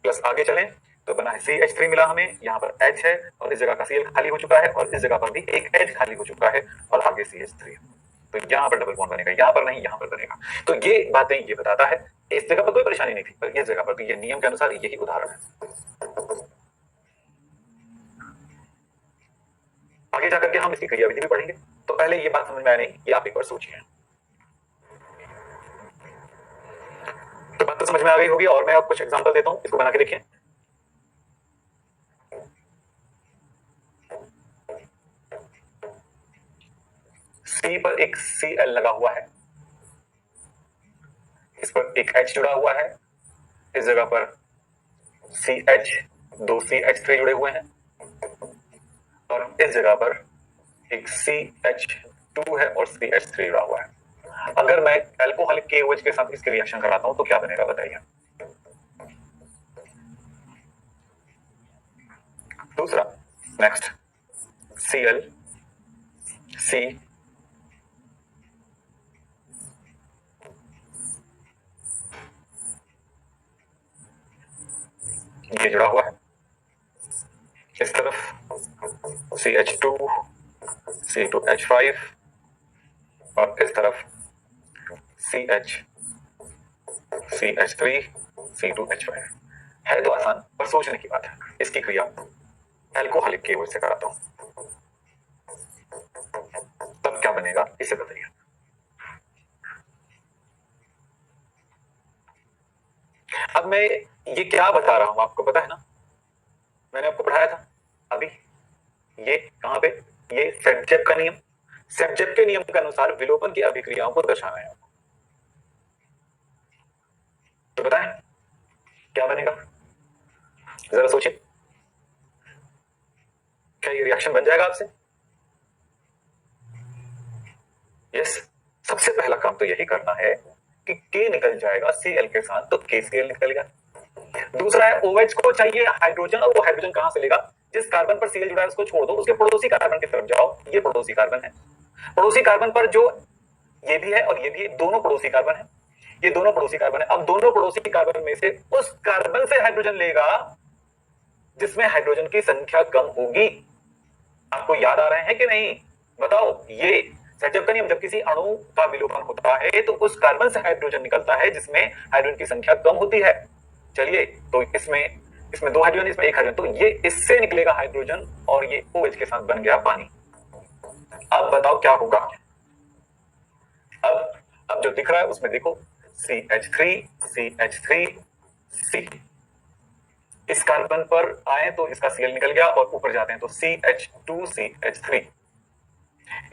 प्लस, आगे चलें तो बना है CH3 मिला हमें, यहाँ पर H है और इस जगह का Cl खाली हो चुका है और इस जगह पर भी एक H खाली हो चुका है और आगे CH3, तो यहाँ पर डबल बॉन्ड बनेगा, यहाँ पर नहीं यहाँ पर बनेगा। तो ये बातें ये बताता है, इस जगह पर कोई परेशानी नहीं थी, पर इस जगह पर भी ये नियम के अनुसार यही उदाहरण है। आगे जाकर के हम इसकी क्रियाविधि भी पढ़ेंगे, तो पहले ये बात समझ में आया नहीं, ये आप एक बार सोचिए। तो बात तो समझ में आ गई होगी और मैं अब कुछ एग्जांपल देता हूं, इसको बना के देखिए। C पर एक Cl लगा हुआ है, इस पर एक H जुड़ा हुआ है, इस जगह पर CH, 2CH3 जुड़े हुए हैं और इस जगह पर एक CH2 है और CH3 जुड़ा हुआ है। अगर मैं एल्कोहलिक KOH के साथ इसके रिएक्शन कराता हूं तो क्या बनेगा बताइए। दूसरा नेक्स्ट Cl C ये जुड़ा हुआ है, इस तरफ CH2 C2H5 और इस तरफ CH CH3 C2H5। है तो आसान, पर सोचने की बात है। इसकी क्रिया एल्कोहलिक KOH से कराता हूं तब क्या बनेगा इसे बताइए। अब मैं ये क्या बता रहा हूं आपको पता है ना, मैंने आपको पढ़ाया था अभी, ये कहां पे, ये सेब्जेप का नियम, सेब्जेप के नियम के अनुसार विलोपन की अभिक्रियाओं को दर्शाना है। तो बताएं क्या बनेगा, जरा सोचिए। रिएक्शन बन जाएगा आपसे। यस, सबसे पहला काम तो यही करना है कि के निकल जाएगा Cl के साथ, तो KCl निकल गया। दूसरा है OH को चाहिए हाइड्रोजन, और वो हाइड्रोजन कहां से लेगा? जिस कार्बन पर Cl जुड़ा है उसको छोड़ दो, उसके पड़ोसी कार्बन की तरफ जाओ, ये पड़ोसी कार्बन है। पड़ोसी कार्बन पर जो ये भी है और ये भी है, दोनों पड़ोसी कार्बन है, ये दोनों पड़ोसी कार्बन है। अब दोनों पड़ोसी कार्बन में से उस कार्बन से हाइड्रोजन लेगा जिसमें हाइड्रोजन की संख्या कम होगी। आपको याद आ रहे हैं कि नहीं? बताओ। ये सेटअप का नियम, जब किसी अणु का विलोपन होता है तो उस कार्बन से हाइड्रोजन निकलता है जिसमें हाइड्रोजन की संख्या कम होती है। चलिए, तो इसमें दो हाइड्रोजन, इसमें एक हाइड्रोजन, तो ये इससे निकलेगा हाइड्रोजन और ये OH के साथ बन गया पानी। अब बताओ क्या होगा? अब जो दिख रहा है उसमें देखो, CH3 CH3 C। इस कार्बन पर आए तो इसका Cl निकल गया और ऊपर जाते हैं तो CH2 CH3।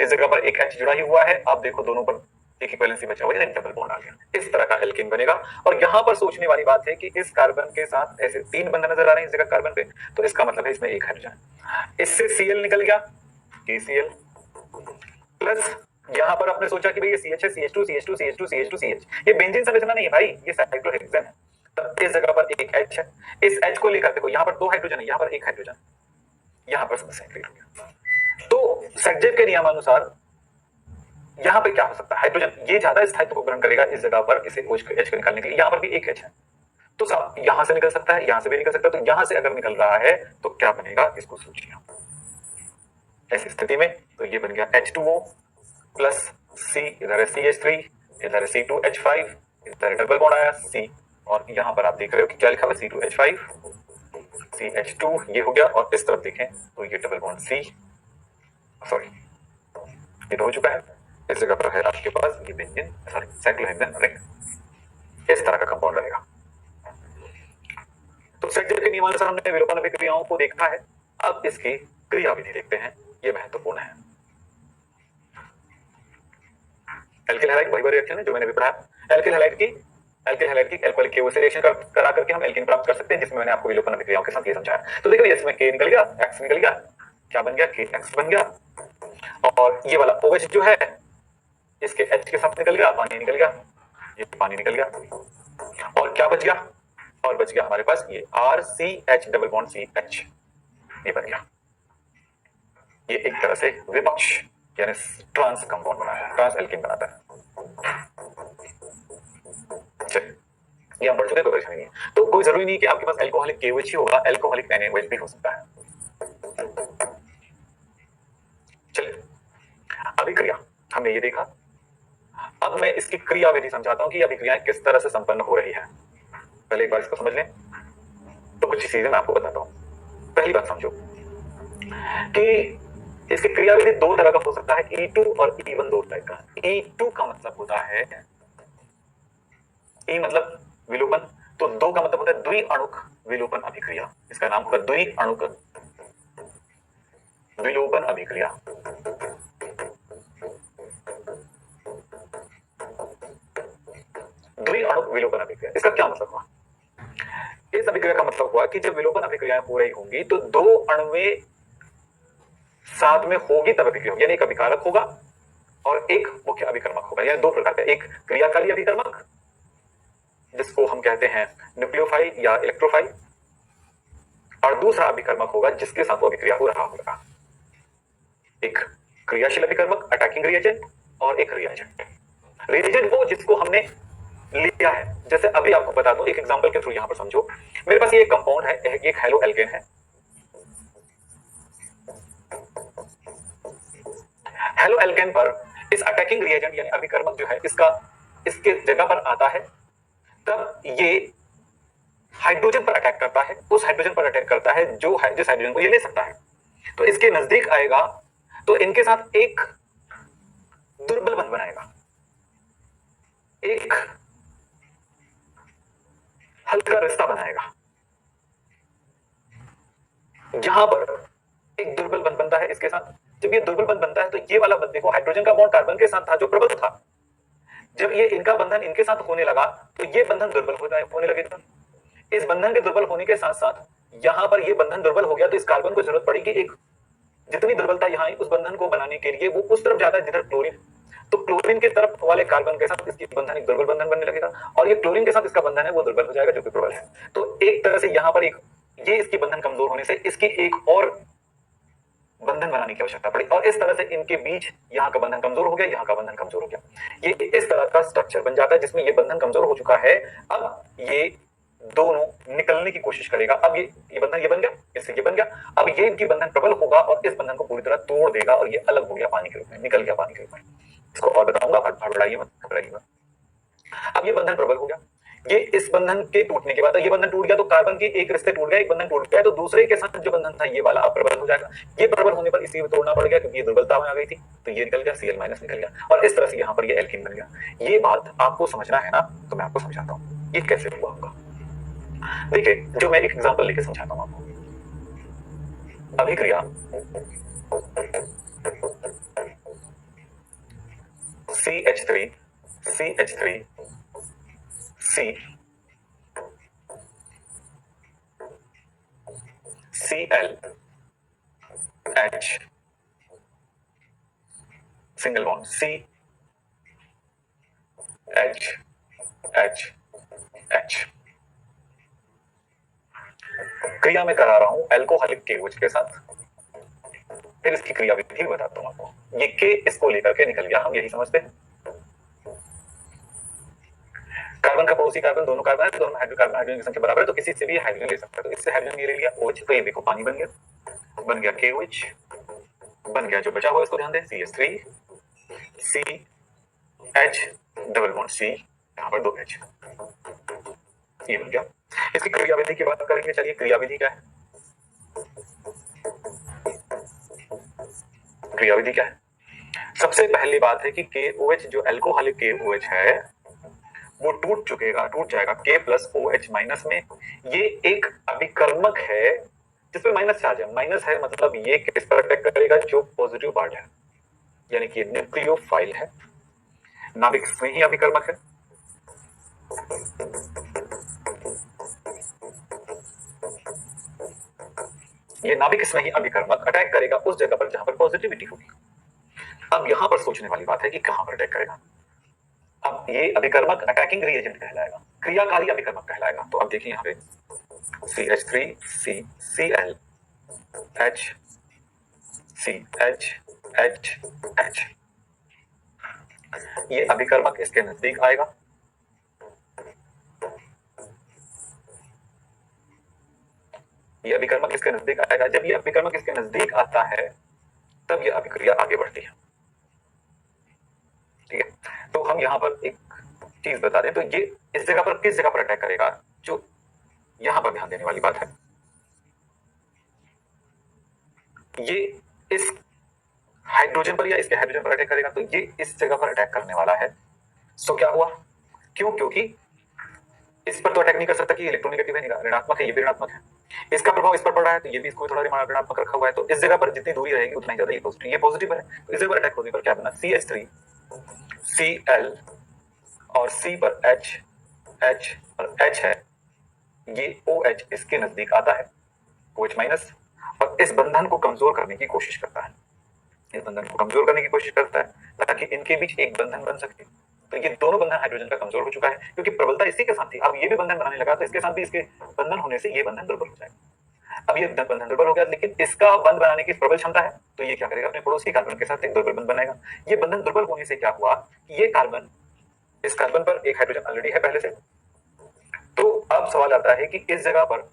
इस जगह पर एक H जुड़ा ही हुआ है। आप देखो दोनों पर एक इक्विवेलेंसी बचा हुआ है, डबल बॉन्ड आ गया। इस तरह का एल्केन बनेगा। और यहां पर सोचने वाली बात है कि इस कार्बन के साथ ऐसे 3 बंधन नजर आ रहे हैं इस जगह कार्बन पे, तो इसका मतलब है इसमें एक हाइड्रोजन। इससे Cl निकल गया, KCl प्लस यहां पर आपने सोचा कि भाई ये CH है, CH2 CH2 CH2 CH2 CH, ये बेंजीन संरचना नहीं है भाई, ये साइक्लोहेक्सेन है। तो इस जगह पर एक H है, इस H को लेकर देखो, यहां पर 2 हाइड्रोजन है, यहां पर एक हाइड्रोजन, यहां पर समस्या क्लियर हो गया। तो सैटजेव के नियमानुसार यहां पे क्या हो सकता है? हाइड्रोजन ये ज्यादा स्थायित्व को ग्रहण करेगा इस जगह पर, इसे H को निकालने के लिए। यहां पर भी एक H है, तो सब यहां से निकल सकता है, यहां से भी निकल सकता है। तो यहां से अगर निकल रहा है तो क्या बनेगा, इसको सोचिए। ऐसी स्थिति में तो ये बन गया H2O प्लस C, इधर है CH3, इधर है C2H5, इधर डबल बॉन्ड आया C, और यहां पर आप देख रहे हो कि क्या लिखा हुआ है, C2H5 CH2, ये हो गया। और इस तरफ देखें तो ये डबल बॉन्ड C, सॉरी ये तो हो चुका है। इस जगह पर है आपके पास ये बेंजीन, सॉरी साइक्लोहेक्सेन रिंग। इस तरह का कंपाउंड बनेगा। तो सैटजेव के नियमानुसार हमने विलोपन अभिक्रियाओं को देखा है। अब इसकी क्रियाविधि देखते हैं, ये महत्वपूर्ण है। एल्किल हैलाइड वही रिएक्शन है जो मैंने भी पढ़ाया। एल्किल हैलाइड की अल्कोहलिक के से रिएक्शन करा करके हम एल्कीन प्राप्त कर सकते हैं, जिसमें मैंने आपको विलोपन अभिक्रियाओं के साथ ये समझाया। तो देखो इसमें K निकल गया, X निकल गया, क्या बन गया, KX बन गया। और ये वाला OH जो है इसके H के साथ निकल गया, पानी निकल गया, ये पानी निकल गया। और क्या बच गया? और बच गया हमारे पास ये RCH डबल बॉन्ड CH, ये बन गया। ये एक तरह से विपक्ष यानी ट्रांस कंपाउंड बनाता है, ट्रांस एल्कीन बनाता है। चलिए, ये हम बढ़ चुके, कोई परेशानी नहीं है। तो कोई जरूरी नहीं कि आपके पास अल्कोहलिक KOH ही होगा, अल्कोहलिक NaOH भी हो सकता है। चलिए, अभिक्रिया हमने ये देखा। अब मैं इसकी क्रियाविधि समझाता हूं कि अभिक्रियाएं किस तरह से संपन्न हो रही है। पहले एक बार इसको समझ लें, तो कुछ चीजें मैं आपको बताता हूं। पहली बात समझो कि इसकी क्रियाविधि 2 तरह का हो सकता है, E2 और E1 दो टाइप का। E2 का मतलब होता है, E मतलब विलोपन, तो 2 का मतलब होता है द्विअणुक विलोपन अभिक्रिया। इसका नाम होगा द्विअणुक विलोपन अभिक्रिया। द्विअणुक विलोपन अभिक्रिया, इसका क्या मतलब हुआ? इस अभिक्रिया का मतलब हुआ कि जब विलोपन अभिक्रियाएं हो रही होंगी तो 2 अणुएं साथ में होगी तब अभिक्रिया होगी, यानी एक अभिकारक होगा और एक मुख्य अभिकर्मक होगा। यानी 2 प्रकार का, एक क्रियाकारी अभिकर्मक जिसको हम कहते हैं न्यूक्लियोफाइल या इलेक्ट्रोफाइल, और दूसरा अभिकर्मक होगा जिसके साथ वो अभिक्रिया हो रहा होगा। एक क्रियाशील अभिकर्मक अटैकिंग रिएजेंट और एक रिएजेंट। रिएजेंट वो जिसको हमने लिया है, जैसे अभी आपको बता दूं एक एग्जांपल के थ्रू, यहां पर समझो। मेरे पास ये एक कंपाउंड है, एक हेलो एल्केन है। हेलो एल्केन पर इस अटैकिंग रिएजेंट यानी अभिकर्मक जो है इसके जगह पर आता है, तब ये हाइड्रोजन पर अटैक करता है, उस हाइड्रोजन पर अटैक करता है जिस हाइड्रोजन को ये ले सकता है। तो इसके नजदीक आएगा तो इनके साथ एक दुर्बल बंध बनाएगा, एक हल्का रिश्ता बनाएगा। यहां पर एक दुर्बल बंध बनता है इसके साथ। जब ये दुर्बल बंध बनता है तो ये वाला बंध देखो, हाइड्रोजन का बॉन्ड कार्बन के साथ था जो प्रबल था। जब ये इनका बंधन इनके साथ होने लगा तो ये बंधन दुर्बल होने लगेगा। इस बंधन के दुर्बल होने के साथ साथ यहां पर ये बंधन दुर्बल हो गया तो इस कार्बन को जरूरत पड़ेगी एक जितनी दुर्बलता यहाँ आई उस बंधन को बनाने के लिए वो उस तरफ जाता है जिधर क्लोरीन है, तो क्लोरीन के तरफ वाले कार्बन के साथ इसकी बंधन एक दुर्बल बंधन बनने लगेगा, और ये क्लोरीन के साथ इसका बंधन है वो दुर्बल हो जाएगा जो कि प्रबल है। तो एक तरह से यहाँ पर एक ये इसकी बंधन कमजोर होने से इसकी एक और बंधन बनाने की आवश्यकता पड़ी, और इस तरह से इनके बीच यहाँ का बंधन कमजोर हो गया, यहाँ का बंधन कमजोर हो गया। ये इस तरह का स्ट्रक्चर बन जाता है जिसमें ये बंधन कमजोर हो चुका है। अब ये दोनों निकलने की कोशिश करेगा। अब ये बंधन ये बन गया, इससे ये बन गया। अब ये इनकी बंधन प्रबल होगा और इस बंधन को पूरी तरह तोड़ देगा और ये अलग हो गया पानी के रूप में, निकल गया पानी के रूप में। इसको और बताऊंगा, घबराइए मत, घबराइए मत। अब ये बंधन प्रबल हो गया, ये इस बंधन के टूटने के बाद ये बंधन टूट गया तो कार्बन के एक रिश्ते टूट गया, एक बंधन टूट गया तो दूसरे के साथ जो बंधन था ये वाला अब प्रबल हो जाएगा। ये प्रबल होने पर इसी में तोड़ना पड़ गया क्योंकि ये दुर्बलता में आ गई थी, तो ये निकल गया, Cl- निकल गया, और इस तरह से यहाँ पर ये एल्कीन बन गया। ये बात आपको समझना है ना, तो मैं आपको समझाता हूँ ये कैसे हुआ होगा। देखिए, जो मैं एक एग्जांपल लेके समझाता हूँ आपको। अभिक्रिया CH3 CH3 C Cl H single bond C H H H। क्रिया में करा रहा हूं एल्कोहलिक KOH के साथ, फिर इसकी क्रिया विधि बताता हूं आपको। ये K इसको लेकर के निकल गया, हम यही समझते हैं। कार्बन का पड़ोसी कार्बन, दोनों कार्बन है, दोनों हाइड्रोकार्बन हाइड्रोजन की संख्या बराबर है, तो किसी से भी हाइड्रोजन ले सकता है। तो इससे हाइड्रोजन ये ले लिया OH, तो ये देखो पानी बन गया KOH, बन गया जो बचा हुआ इसको ध्यान दें CH3 CH double bond C, यहाँ पर 2 H, ये बन गया। इसकी क्रिया विधि की बात करेंगे। चलिए क्रिया विधि क्या है, क्रिया विधि क्या है? सबसे पहली बात है कि KOH जो एल्कोहलिक KOH है वो टूट जाएगा K प्लस OH माइनस में। ये एक अभिकर्मक है जिसमें माइनस चार्ज है। माइनस है मतलब ये किस पर अटैक करेगा, जो पॉजिटिव पार्ट है, यानी कि न्यूक्लियोफाइल है, नाभिक स्नेही अभिकर्मक है। ये नाभिक स्नेही अभिकर्मक अटैक करेगा उस जगह पर जहां पर पॉजिटिविटी होगी। अब यहां पर सोचने वाली बात है कि कहां पर अटैक करेगा। अब ये अभिकर्मक अटैकिंग रिएजेंट कहलाएगा, क्रियाकारी अभिकर्मक कहलाएगा। तो अब देखिए यहाँ पे CH3 CCl H CH H H, ये अभिकर्मक इसके नजदीक आएगा, ये अभिकर्मक इसके नजदीक आएगा। जब ये अभिकर्मक इसके नजदीक आता है तब ये अभिक्रिया आगे बढ़ती है। ठीक है, तो हम यहाँ पर एक चीज बता दें, तो ये इस जगह पर किस जगह पर अटैक करेगा, जो यहां पर ध्यान देने वाली बात है, ये इस हाइड्रोजन पर या इसके हाइड्रोजन पर अटैक करेगा, तो ये इस जगह पर अटैक करने वाला है। सो क्या हुआ, क्यों, क्योंकि इस पर तो अटैक नहीं कर सकता कि इलेक्ट्रोनेगेटिव है, ऋणात्मक है, ये भी ऋणात्मक है, इसका प्रभाव इस पर पड़ रहा है, तो ये भी इसको थोड़ा ऋणात्मक रखा हुआ है। तो इस जगह पर जितनी दूरी रहेगी उतना ही ज्यादा ये पॉजिटिव है। तो इस जगह पर अटैक होने पर क्या बना, CH3 Cl और C पर H और H है, ये OH इसके नजदीक आता है, OH माइनस, और इस बंधन को कमजोर करने की कोशिश करता है, इस बंधन को कमजोर करने की कोशिश करता है ताकि इनके बीच एक बंधन बन सके। तो ये दोनों बंधन हाइड्रोजन का कमजोर हो चुका है क्योंकि प्रबलता इसी के साथ थी। अब ये भी बंधन बनाने लगा तो इसके साथ भी इसके बंधन होने से ये बंधन दुर्बल हो जाएगा। अब ये बंधन दुर्बल हो गया, लेकिन इसका बंध बनाने की प्रबल क्षमता है, तो ये क्या करेगा, अपने पड़ोसी कार्बन के साथ एक दुर्बल बंध बनाएगा। ये बंधन दुर्बल होने से क्या हुआ कि ये कार्बन, इस कार्बन पर एक हाइड्रोजन ऑलरेडी है पहले से, तो अब सवाल आता है कि इस जगह पर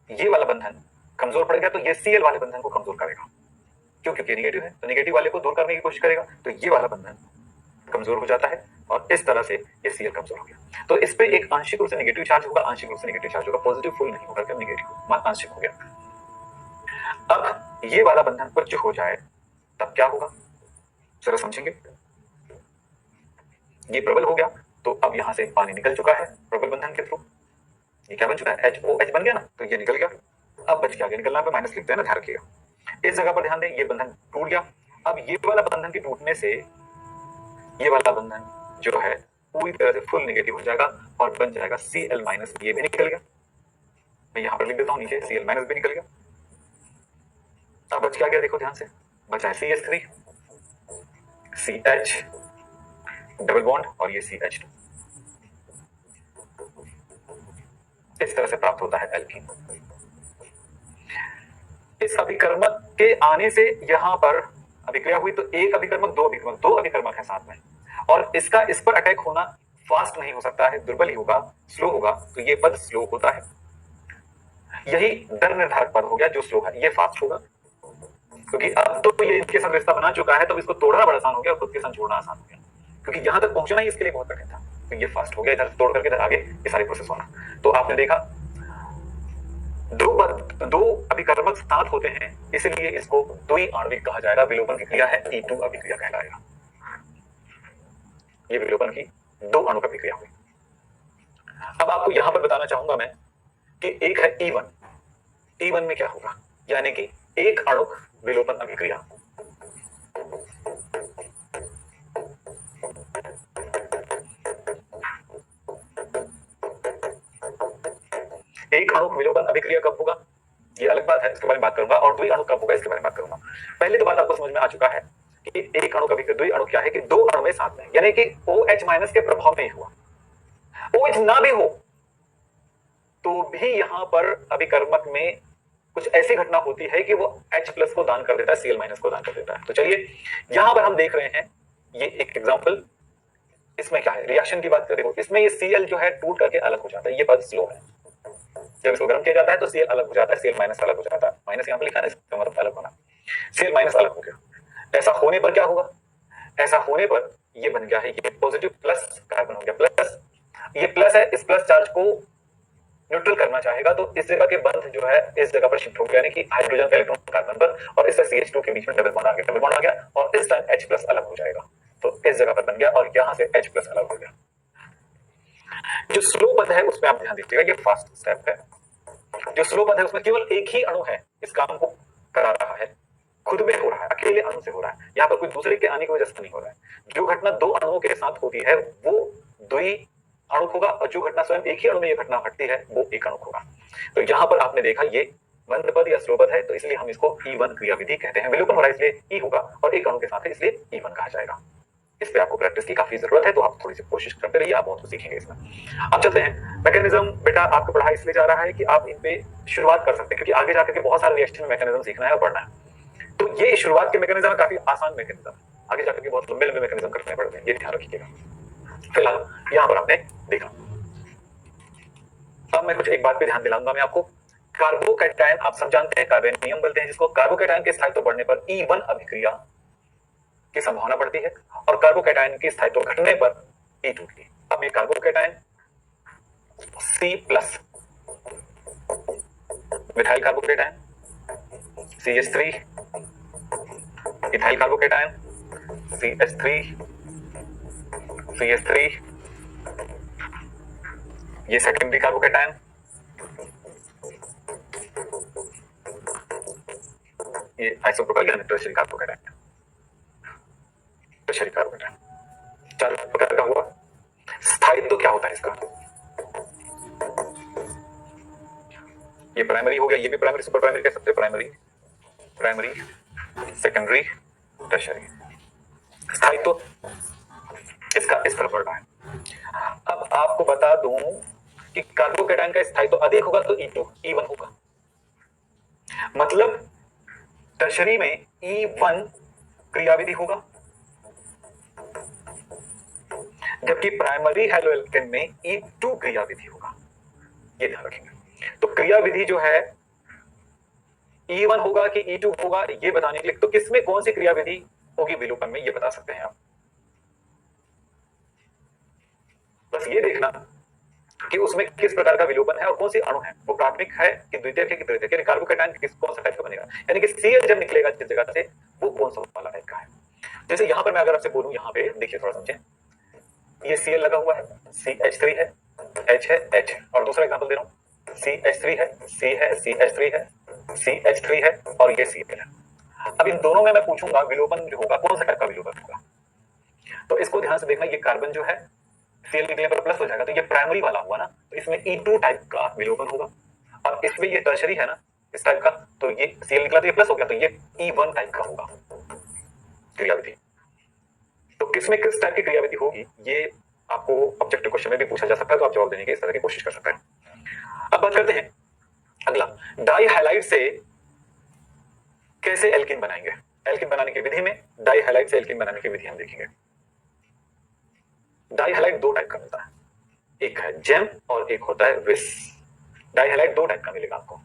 ये वाला बंधन कमजोर पड़ गया, तो ये Cl वाले बंधन को कमजोर करेगा, क्योंकि नेगेटिव है, तो नेगेटिव वाले को दूर करने की कोशिश करेगा, तो ये वाला बंधन कमजोर हो जाता है और इस तरह से ये Cl कमजोर हो गया। तो इस पे एक आंशिक रूप से नेगेटिव चार्ज होगा, आंशिक रूप से नेगेटिव चार्ज होगा, पॉजिटिव फुल नहीं होगा, क्या नेगेटिव मान आंशिक हो गया। अब ये वाला बंधन उच्च हो जाए तब क्या होगा, जरा समझेंगे। ये प्रबल हो गया, तो अब यहां से पानी निकल चुका है प्रबल बंधन के थ्रू, ये क्या बन चुका है, HOH बन गया ना, तो ये निकल गया। अब बच क्या, निकलना पे माइनस लिखते हैं ना, ध्यान रखिएगा। इस जगह पर ध्यान दें, ये बंधन टूट गया। अब ये वाला बंधन के टूटने से ये वाला बंधन जो है पूरी तरह से फुल नेगेटिव हो जाएगा और बन जाएगा Cl-, ये भी निकल गया। मैं यहां पर लिख देता हूं नीचे, Cl- भी निकल गया। अब बच क्या गया देखो ध्यान से, बचा है CH3 CH डबल बॉन्ड और ये CH2। इस तरह से प्राप्त होता है एल्कीन। इस अभिकर्मक के आने से यहां पर अभिक्रिया हुई, तो एक अभिकर्मक दो अभिकर्मक है साथ में, और इसका इस पर अटैक होना फास्ट नहीं हो सकता है, दुर्बल ही होगा, स्लो होगा, तो ये पद स्लो होता है। यही दर निर्धारक पद हो गया, जो स्लो है ये फास्ट होगा, क्योंकि अब तो ये इनके साथ रिश्ता बना चुका है, तो इसको तोड़ना बड़ा आसान हो गया, खुद के साथ जोड़ना आसान हो गया, क्योंकि यहां तक पहुंचना ही इसके लिए बहुत कठिन था, तो ये फास्ट हो गया, इधर तोड़ करके इधर आगे ये सारी प्रोसेस होना। तो आपने देखा दो अभिकर्मक साथ होते हैं, इसलिए इसको द्वि आणविक कहा जाएगा, विलोपन की क्रिया है E2 अभिक्रिया कहलाएगा। ये विलोपन की दो अणु अभिक्रिया हुई। अब आपको यहां पर बताना चाहूंगा मैं कि एक है E1, E1 में क्या होगा, यानी कि एक अणुक विलोपन अभिक्रिया। एक अणुक विलोपन अभिक्रिया कब होगा ये अलग बात है, इसके बारे में बात करूंगा, और द्वि अणु कब होगा इसके बारे में बात करूंगा। पहले तो बात आपको समझ में आ चुका है कि एक अणु अभिक्रिया, द्वि अणु क्या है कि दो अणु में साथ में, यानी कि OH- के प्रभाव में ही हुआ। OH ना भी हो तो भी यहां पर अभिकर्मक में कुछ ऐसी घटना होती है कि वो H+ को दान कर देता है, Cl- को दान कर देता है। तो चलिए यहां पर हम देख रहे हैं ये एक एग्जांपल, इसमें क्या है, रिएक्शन की बात करें, इसमें ये Cl जो है टूट करके अलग हो जाता है, ये पद स्लो है, जब इसको गर्म किया जाता है तो Cl अलग हो जाता है, Cl- अलग हो जाता है, माइनस यहां पर लिखा है, इसका मतलब अलग होना, Cl- अलग हो गया। ऐसा होने पर क्या होगा, ऐसा होने पर ये बन गया है, ये पॉजिटिव प्लस कार्बन हो गया, प्लस ये प्लस है, इस प्लस चार्ज को न्यूट्रल करना चाहेगा, तो इस जगह के बंध जो है इस जगह पर शिफ्ट हो गया, यानी कि हाइड्रोजन का इलेक्ट्रॉन कार्बन पर, और इससे CH2 के बीच में डबल बॉन्ड आ गया, डबल बॉन्ड आ गया, और इस टाइम H+ अलग हो जाएगा, तो इस जगह पर बन गया, और यहां से H+ अलग हो गया। जो स्लो पद है उसमें आप ध्यान दीजिएगा, ये फास्ट स्टेप है। जो स्लो पद है उसमें केवल एक ही अणु है इस काम को करा रहा है, खुद में हो रहा है, अकेले अणु से हो रहा है, यहाँ पर कोई दूसरे के आने की वजह से नहीं हो रहा है। जो घटना दो अणुओं के साथ होती है वो द्वि अणु होगा, और जो घटना स्वयं एक ही अणु में ये घटना घटती है वो एक अणु होगा। तो यहाँ पर आपने देखा ये मंद पद या स्लो पद है, तो इसलिए हम इसको E1 क्रिया विधि कहते हैं। विलोपन हो रहा है इसलिए E होगा, और एक अणु के साथ है इसलिए E1 कहा जाएगा। इस पे आपको प्रैक्टिस की काफी जरूरत है, तो आप थोड़ी सी कोशिश करते रहिए, आप बहुत कुछ सीखेंगे इसमें। अब चलते हैं मैकेनिज्म। बेटा आपको पढ़ा इसलिए जा रहा है कि आप इन पे शुरुआत कर सकते हैं, क्योंकि आगे जाकर के बहुत सारे रिएक्शन मैकेनिज्म सीखना है और पढ़ना है। तो ये शुरुआत के मैकेनिज्म काफी आसान मैकेनिज्म, आगे जाकर के बहुत लंबे लंबे मैकेनिज्म करने पड़ते हैं, ये ध्यान रखिएगा। फिलहाल यहाँ पर आपने देखा। अब मैं कुछ एक बात पे ध्यान दिलाऊंगा मैं आपको, कार्बोकैटायन आप सब जानते हैं, कार्बेनियम बोलते हैं जिसको, कार्बोकैटायन के स्थायित्व बढ़ने पर E1 अभिक्रिया की संभावना बढ़ती है, और कार्बोकैटायन की स्थायित्व घटने पर E2 की। अब ये carbocation C+ methyl carbocation, CH3 ethyl carbocation, CH3 CH3, ये सेकेंडरी कार्बोकैटायन, ये आइसोप्रोपाइल यानी टर्शियरी कार्बोकैटायन, टर्शियरी कार्बोकैटायन 4 प्रकार का हुआ। स्थायित्व तो क्या होता है इसका, ये प्राइमरी हो गया, ये भी प्राइमरी, सुपर प्राइमरी कह सकते हैं, प्राइमरी प्राइमरी सेकेंडरी टर्शियरी। स्थायित्व इसका इस तरह बढ़ रहा है। अब आपको बता दूं कि कार्बोकैटायन का स्थायित्व अधिक होगा तो E2 E1 होगा, मतलब टर्शरी में E1 क्रियाविधि होगा, जबकि प्राइमरी हेलोएल्केन में E2 क्रियाविधि होगा, ये ध्यान रखेंगे। तो क्रियाविधि जो है E1 होगा कि E2 होगा ये बताने के लिए, तो किसमें कौन सी क्रियाविधि होगी विलोपन में, ये बता सकते हैं आप। बस ये देखना कि उसमें किस प्रकार का विलोपन है और कौन सी अणु है, वो प्राथमिक है कि द्वितीयक है कि तृतीयक, यानी कार्बोकैटायन किस कौन सा टाइप का बनेगा, यानी कि Cl जब निकलेगा जिस जगह से वो कौन सा वाला टाइप का है। जैसे यहां पर मैं अगर आपसे बोलूं, यहां पे देखिए थोड़ा समझें, ये Cl लगा हुआ है, CH3 है, H है, H है, और दूसरा एग्जांपल दे रहा हूं, CH3 है, C है, CH3 है, CH3 है, और ये Cl है। अब इन दोनों में मैं पूछूंगा विलोपन जो होगा कौन सा टाइप का विलोपन होगा, तो इसको ध्यान से देखना, ये कार्बन जो है Cl निकलने पर प्लस हो जाएगा, तो ये प्राइमरी वाला हुआ ना, तो इसमें E2 टाइप का विलोपन होगा, और इसमें ये टर्शरी है ना, इस टाइप का, तो ये Cl निकला तो ये प्लस हो गया, तो ये E1 टाइप का होगा क्रियाविधि। तो किसमें किस टाइप की क्रियाविधि होगी ये आपको ऑब्जेक्टिव क्वेश्चन में भी पूछा जा सकता है, तो आप जवाब देने की इस तरह की कोशिश कर सकते हैं। अब बात करते हैं अगला, डाई हैलाइड से कैसे एल्किन बनाएंगे। एल्किन बनाने की विधि में डाई हैलाइड से एल्किन बनाने की विधि हम देखेंगे। डाई हैलाइड दो टाइप का मिलता है, एक है जेम और एक होता है विस। डाई हैलाइड दो टाइप का मिलेगा आपको,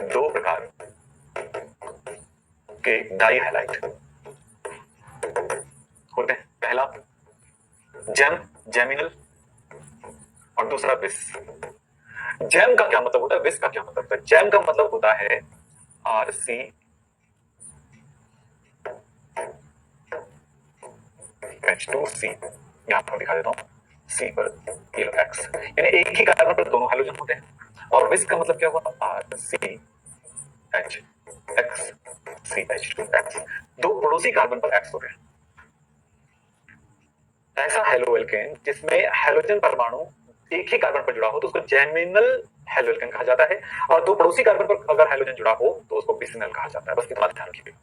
दो प्रकार के डाई हैलाइड होते हैं। पहला जेम, जेमिनल, और दूसरा विस। जेम का क्या मतलब होता है, विस का क्या मतलब होता है। जेम का मतलब होता है RC H2C, यहां पर दिखा देता हूं, C पर X, यानी एक ही कार्बन पर दोनों हाइड्रोजन होते हैं। और विस का मतलब क्या हुआ, RCH X CH2X, दो पड़ोसी कार्बन पर X होते हैं। ऐसा हेलोएल्केन जिसमें हाइड्रोजन परमाणु एक ही कार्बन पर जुड़ा हो तो उसको जेमिनल हेलोएल्केन कहा जाता है, और दो पड़ोसी कार्बन पर अगर हाइड्रोजन जुड़ा हो तो उसको बिसिनल कहा जाता है। बस इतना ध्यान रखिए।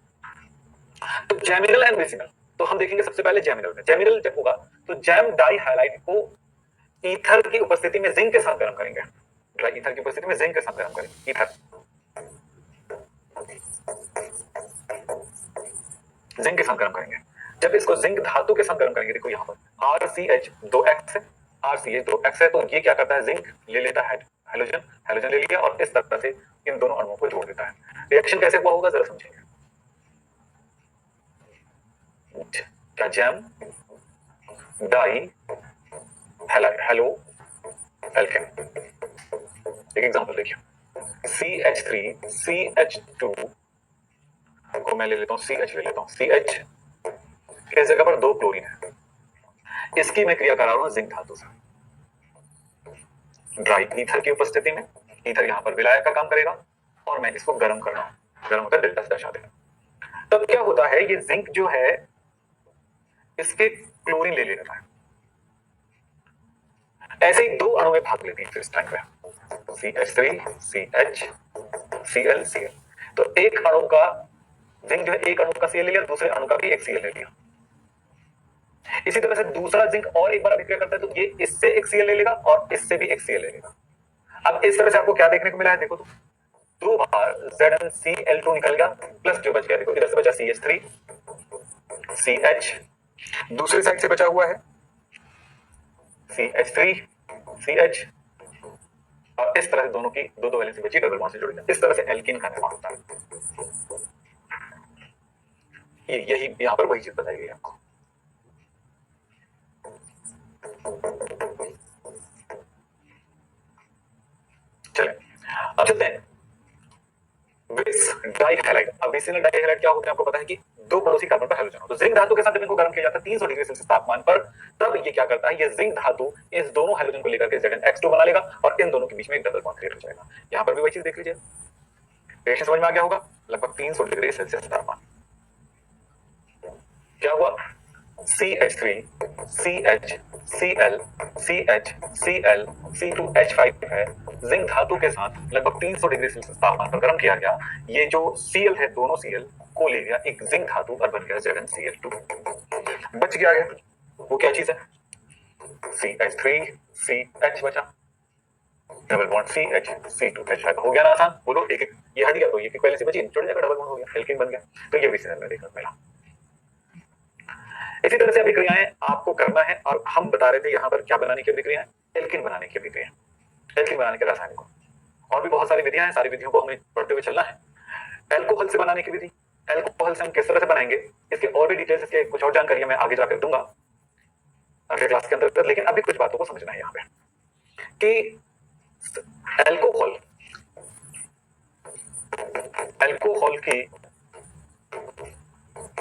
तो जेमिनल एंड बिसिनल, तो हम देखेंगे सबसे पहले जेमिनल में। जेमिनल जब होगा तो जैम डाई हैलाइड को ईथर की उपस्थिति में जिंक के साथ गर्म करेंगे। ड्राई ईथर की उपस्थिति में जिंक के साथ गर्म करेंगे। ईथर जिंक के साथ गर्म करेंगे। जब इसको जिंक धातु के साथ गर्म करेंगे, देखो यहाँ पर RCH 2X है, RCH 2X है, तो ये क्या करता है, जिंक ले लेता है हाइड्रोजन, हाइड्रोजन ले लिया और इस तरह से इन दोनों अणुओं को जोड़ देता है। रिएक्शन कैसे हुआ होगा जरा समझेंगे। क्या जैम डाई हेलो एल्केन। एक एग्जांपल देखिए, CH3 CH2 को मैं ले लेता हूं, CH ले लेता हूं, CH इस जगह पर दो क्लोरीन है, इसकी मैं क्रिया करा रहा हूं जिंक धातु से। ड्राई ईथर की उपस्थिति में ईथर यहां पर विलायक का काम करेगा और मैं इसको गर्म कर रहा हूं, गर्म होकर डेल्टा से दर्शा देगा। तब क्या होता है, ये जिंक जो है इसके क्लोरीन ले लेता है, ऐसे ही दो अणु में भाग लेती है फिर इस टाइम पे, CH3 CH Cl Cl। तो एक अणु का जिंक जो है एक अणु का Cl ले लिया, दूसरे अणु का भी एक Cl ले लिया। इसी तरह से दूसरा जिंक और एक बार अभिक्रिया करता है तो ये इससे एक Cl ले लेगा और इससे भी एक Cl ले लेगा। अब इस तरह से आपको क्या देखने को मिला है, देखो तो दो बार ZnCl2 निकल गया, प्लस जो बच गया देखो इधर से बचा CH3 CH, दूसरी साइड से बचा हुआ है CH3 CH, और इस तरह से दोनों की दो दो वैलेंसी बची, डबल बॉन्ड से जुड़ी। इस तरह से एल्किन का निर्माण होता है। यही यहां पर वही चीज बताई गई है आपको। चले अब चलते हैं विस डाई हैलाइड। अब विसिनल डाई हैलाइड क्या होता है आपको पता है कि दो पड़ोसी कार्बन पर हाइड्रोजन हो, तो जिंक धातु के साथ जब इनको गर्म किया जाता है 300 डिग्री सेल्सियस तापमान पर, तब ये क्या करता है, ये जिंक धातु इस दोनों हाइड्रोजन को लेकर के Zn X2 बना लेगा और इन दोनों के बीच में एक डबल बॉन्ड क्रिएट हो जाएगा। यहां पर भी वही चीज देख लीजिए, रिएक्शन समझ में आ गया होगा। लगभग 300 डिग्री सेल्सियस तापमान, क्या हुआ, CH3 CH Cl CH Cl C2H5 है, जिंक धातु के साथ लगभग 300 डिग्री सेल्सियस तापमान पर गर्म किया गया। ये जो Cl है दोनों Cl को ले गया एक जिंक धातु और बन गया ZnCl2। बच गया है वो क्या चीज है, CH3 CH बचा, डबल बॉन्ड CH C2H5 हो गया ना आसान। बोलो एक एक ये हट गया तो ये पहले से बची जुड़ जाएगा, डबल बॉन्ड हो गया, एल्केन बन गया। तो ये विसिनल में देखने को मिला। इसी तरह से अभिक्रियाएं आपको करना है, और हम बता रहे थे यहां पर क्या बनाने की अभिक्रिया, एल्किन बनाने की अभिक्रिया, एल्किन बनाने के रासायनिक को। और भी बहुत सारी विधियां हैं, सारी विधियों को हमें पढ़ते हुए चलना है। एल्कोहल से बनाने की विधि, एल्कोहल से हम किस तरह से बनाएंगे, इसके और भी डिटेल्स, इसके कुछ और जानकारी मैं आगे जाकर दूंगा अगले क्लास के अंदर। लेकिन अभी कुछ बातों को समझना है यहाँ पे कि एल्कोहल एल्कोहल की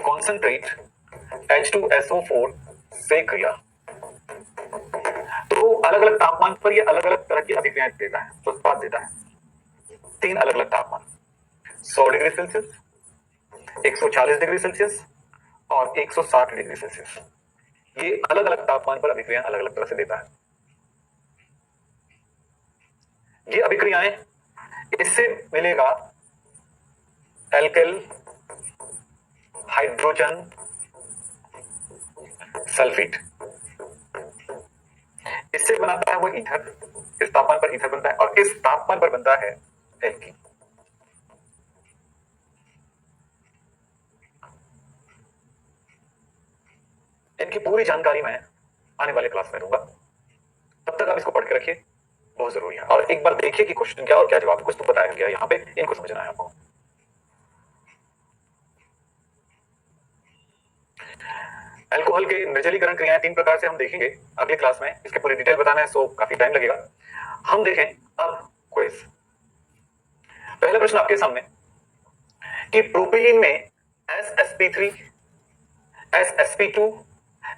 कॉन्सेंट्रेट H2SO4 से क्रिया, तो अलग अलग तापमान पर ये अलग अलग तरह की अभिक्रियाएं देता है, उत्पाद देता है। तीन अलग अलग तापमान, 100 डिग्री सेल्सियस, 140 डिग्री सेल्सियस और 160 डिग्री सेल्सियस। ये अलग अलग तापमान पर अभिक्रिया अलग अलग तरह से देता है। ये अभिक्रियाएं, इससे मिलेगा एल्किल हाइड्रोजन सल्फेट, इससे बनाता है वो ईथर, इस तापमान पर ईथर बनता है और इस तापमान पर बनता है एल्कीन। इनकी पूरी जानकारी मैं आने वाले क्लास में दूंगा, तब तक आप इसको पढ़ के रखिए, बहुत जरूरी है। और एक बार देखिए कि क्वेश्चन क्या और क्या जवाब, कुछ तो बताया गया यहाँ पे, इनको समझना है आपको। अल्कोहल के निर्जलीकरण क्रियाएं 3 प्रकार से हम देखेंगे अगली क्लास में, इसके पूरी डिटेल बताना है सो काफी टाइम लगेगा। हम देखें अब क्विज। पहला प्रश्न आपके सामने कि प्रोपिलीन में SsP3, SsP2,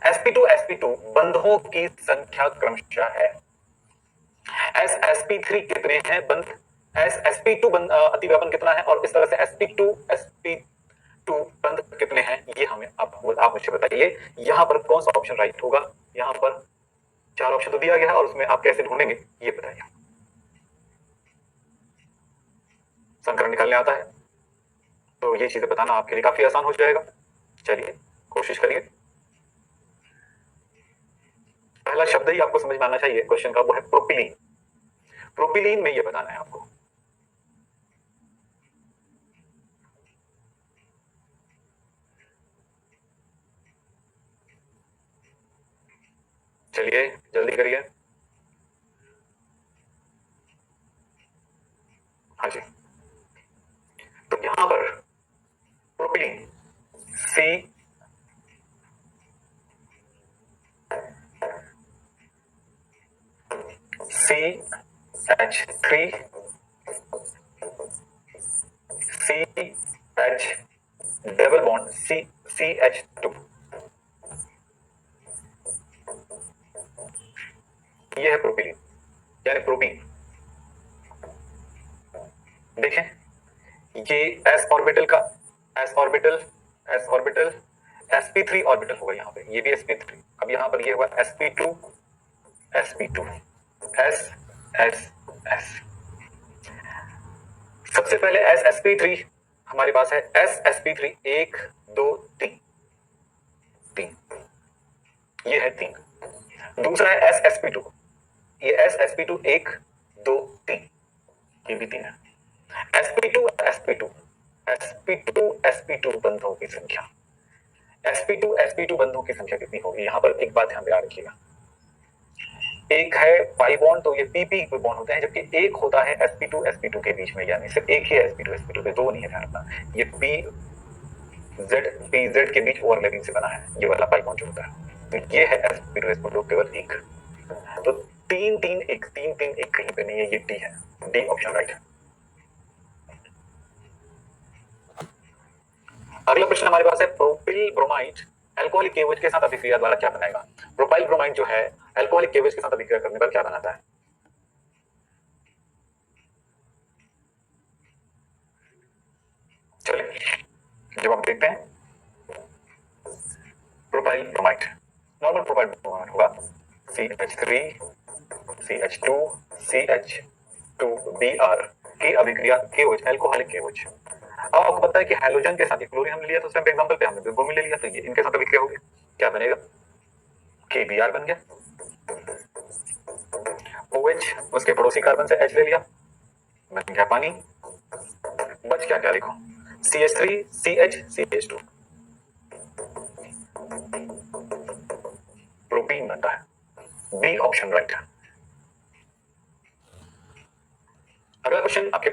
sp2 बंधों की संख्या क्रमशः है। SsP3 कितने हैं बंध, SsP2 अतिव्यापन कितना है, और इस तरह से sp2 बंध कितने हैं, ये हमें आप मुझे बताइए। यहां पर कौन सा ऑप्शन राइट होगा? यहां पर 4 ऑप्शन तो दिया गया है और उसमें आप कैसे ढूंढेंगे ये बताइए। संकरण निकालने आता है तो ये चीजें बताना आपके लिए काफी आसान हो जाएगा। चलिए कोशिश करिए। पहला शब्द ही आपको समझ में आना चाहिए क्वेश्चन का, वो है प्रोपिलीन। प्रोपिलीन में ये बताना है आपको। चलिए जल्दी करिए। हाँ जी, तो यहां पर propylene CH3 CH double bond CH2, ये है प्रोपिलीन यानी प्रोपीन। देखें ये s ऑर्बिटल का s ऑर्बिटल sp3 ऑर्बिटल होगा यहाँ पे, ये भी sp3। अब यहाँ पर ये हुआ sp2 sp2 s s s। सबसे पहले sp3 हमारे पास है sp3 1 2 3 3, ये है 3। दूसरा है sp2, ये sp2 1 2 3, ये भी 3 है। sp2 बंधों की संख्या, sp2 बंधों की संख्या कितनी होगी? यहां पर एक बात ध्यान में रखिएगा, एक है पाई बॉन्ड तो ये pp बॉन्ड होते हैं, जबकि एक होता है sp2 के बीच में, यानी सिर्फ एक ही है sp2 पे, दो नहीं है, ध्यान रखना। ये pz के बीच ओवरलैपिंग से बना है ये वाला पाई बॉन्ड जो होता है, तो ये है sp2 केवल एक। तो 3 3 1 3 3 1 कहीं पे नहीं है, ये डी है, डी ऑप्शन राइट है। अगला प्रश्न हमारे पास है प्रोपिल ब्रोमाइड अल्कोहलिक केवच के साथ अभिक्रिया द्वारा क्या बनाएगा? प्रोपाइल ब्रोमाइड जो है अल्कोहलिक केवच के साथ अभिक्रिया करने पर क्या बनाता है? चलिए जवाब देखते हैं। Propyl bromide, normal propyl bromide होगा CH3 CH2 CH2Br की अभिक्रिया केवच अल्कोहलिक केवच। अब आपको पता है कि हैलोजन के साथ क्लोरीन हमने लिया, तो उस टाइम पे एग्जांपल पे हमने ब्रोमीन ले लिया, तो ये इनके साथ अभिक्रिया होगी, क्या बनेगा? KBr बन गया। OH उसके पड़ोसी कार्बन से H ले लिया, बन गया पानी। बच क्या क्या लिखो? CH3 CH CH2, प्रोपीन बनता है, बी ऑप्शन राइट है। अगला क्वेश्चन आपके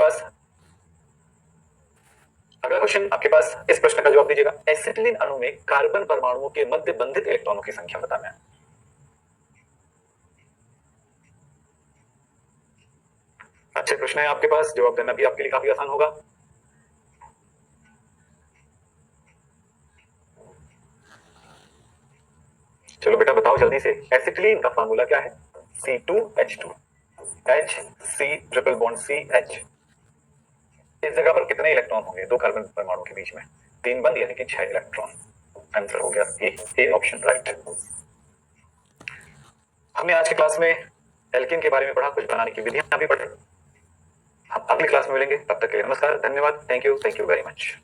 पास इस प्रश्न का जवाब दीजिएगा। एसिटिलीन अणु में कार्बन परमाणुओं के मध्य बंधित इलेक्ट्रॉनों की संख्या बताना है। अच्छे प्रश्न है आपके पास, जवाब देना भी आपके लिए काफी आसान होगा। चलो बेटा बताओ जल्दी से, एसिटिलीन का फार्मूला क्या है? C2H2 H C triple bond CH। इस जगह पर कितने इलेक्ट्रॉन होंगे दो कार्बन परमाणु के बीच में? 3 बंद यानी कि 6 इलेक्ट्रॉन। आंसर हो गया ए ऑप्शन राइट। हमने आज की क्लास में एल्कीन के बारे में पढ़ा, कुछ बनाने की विधियां भी पढ़ी। हम अगली क्लास में मिलेंगे, तब तक के लिए नमस्कार, धन्यवाद, थैंक यू वेरी मच।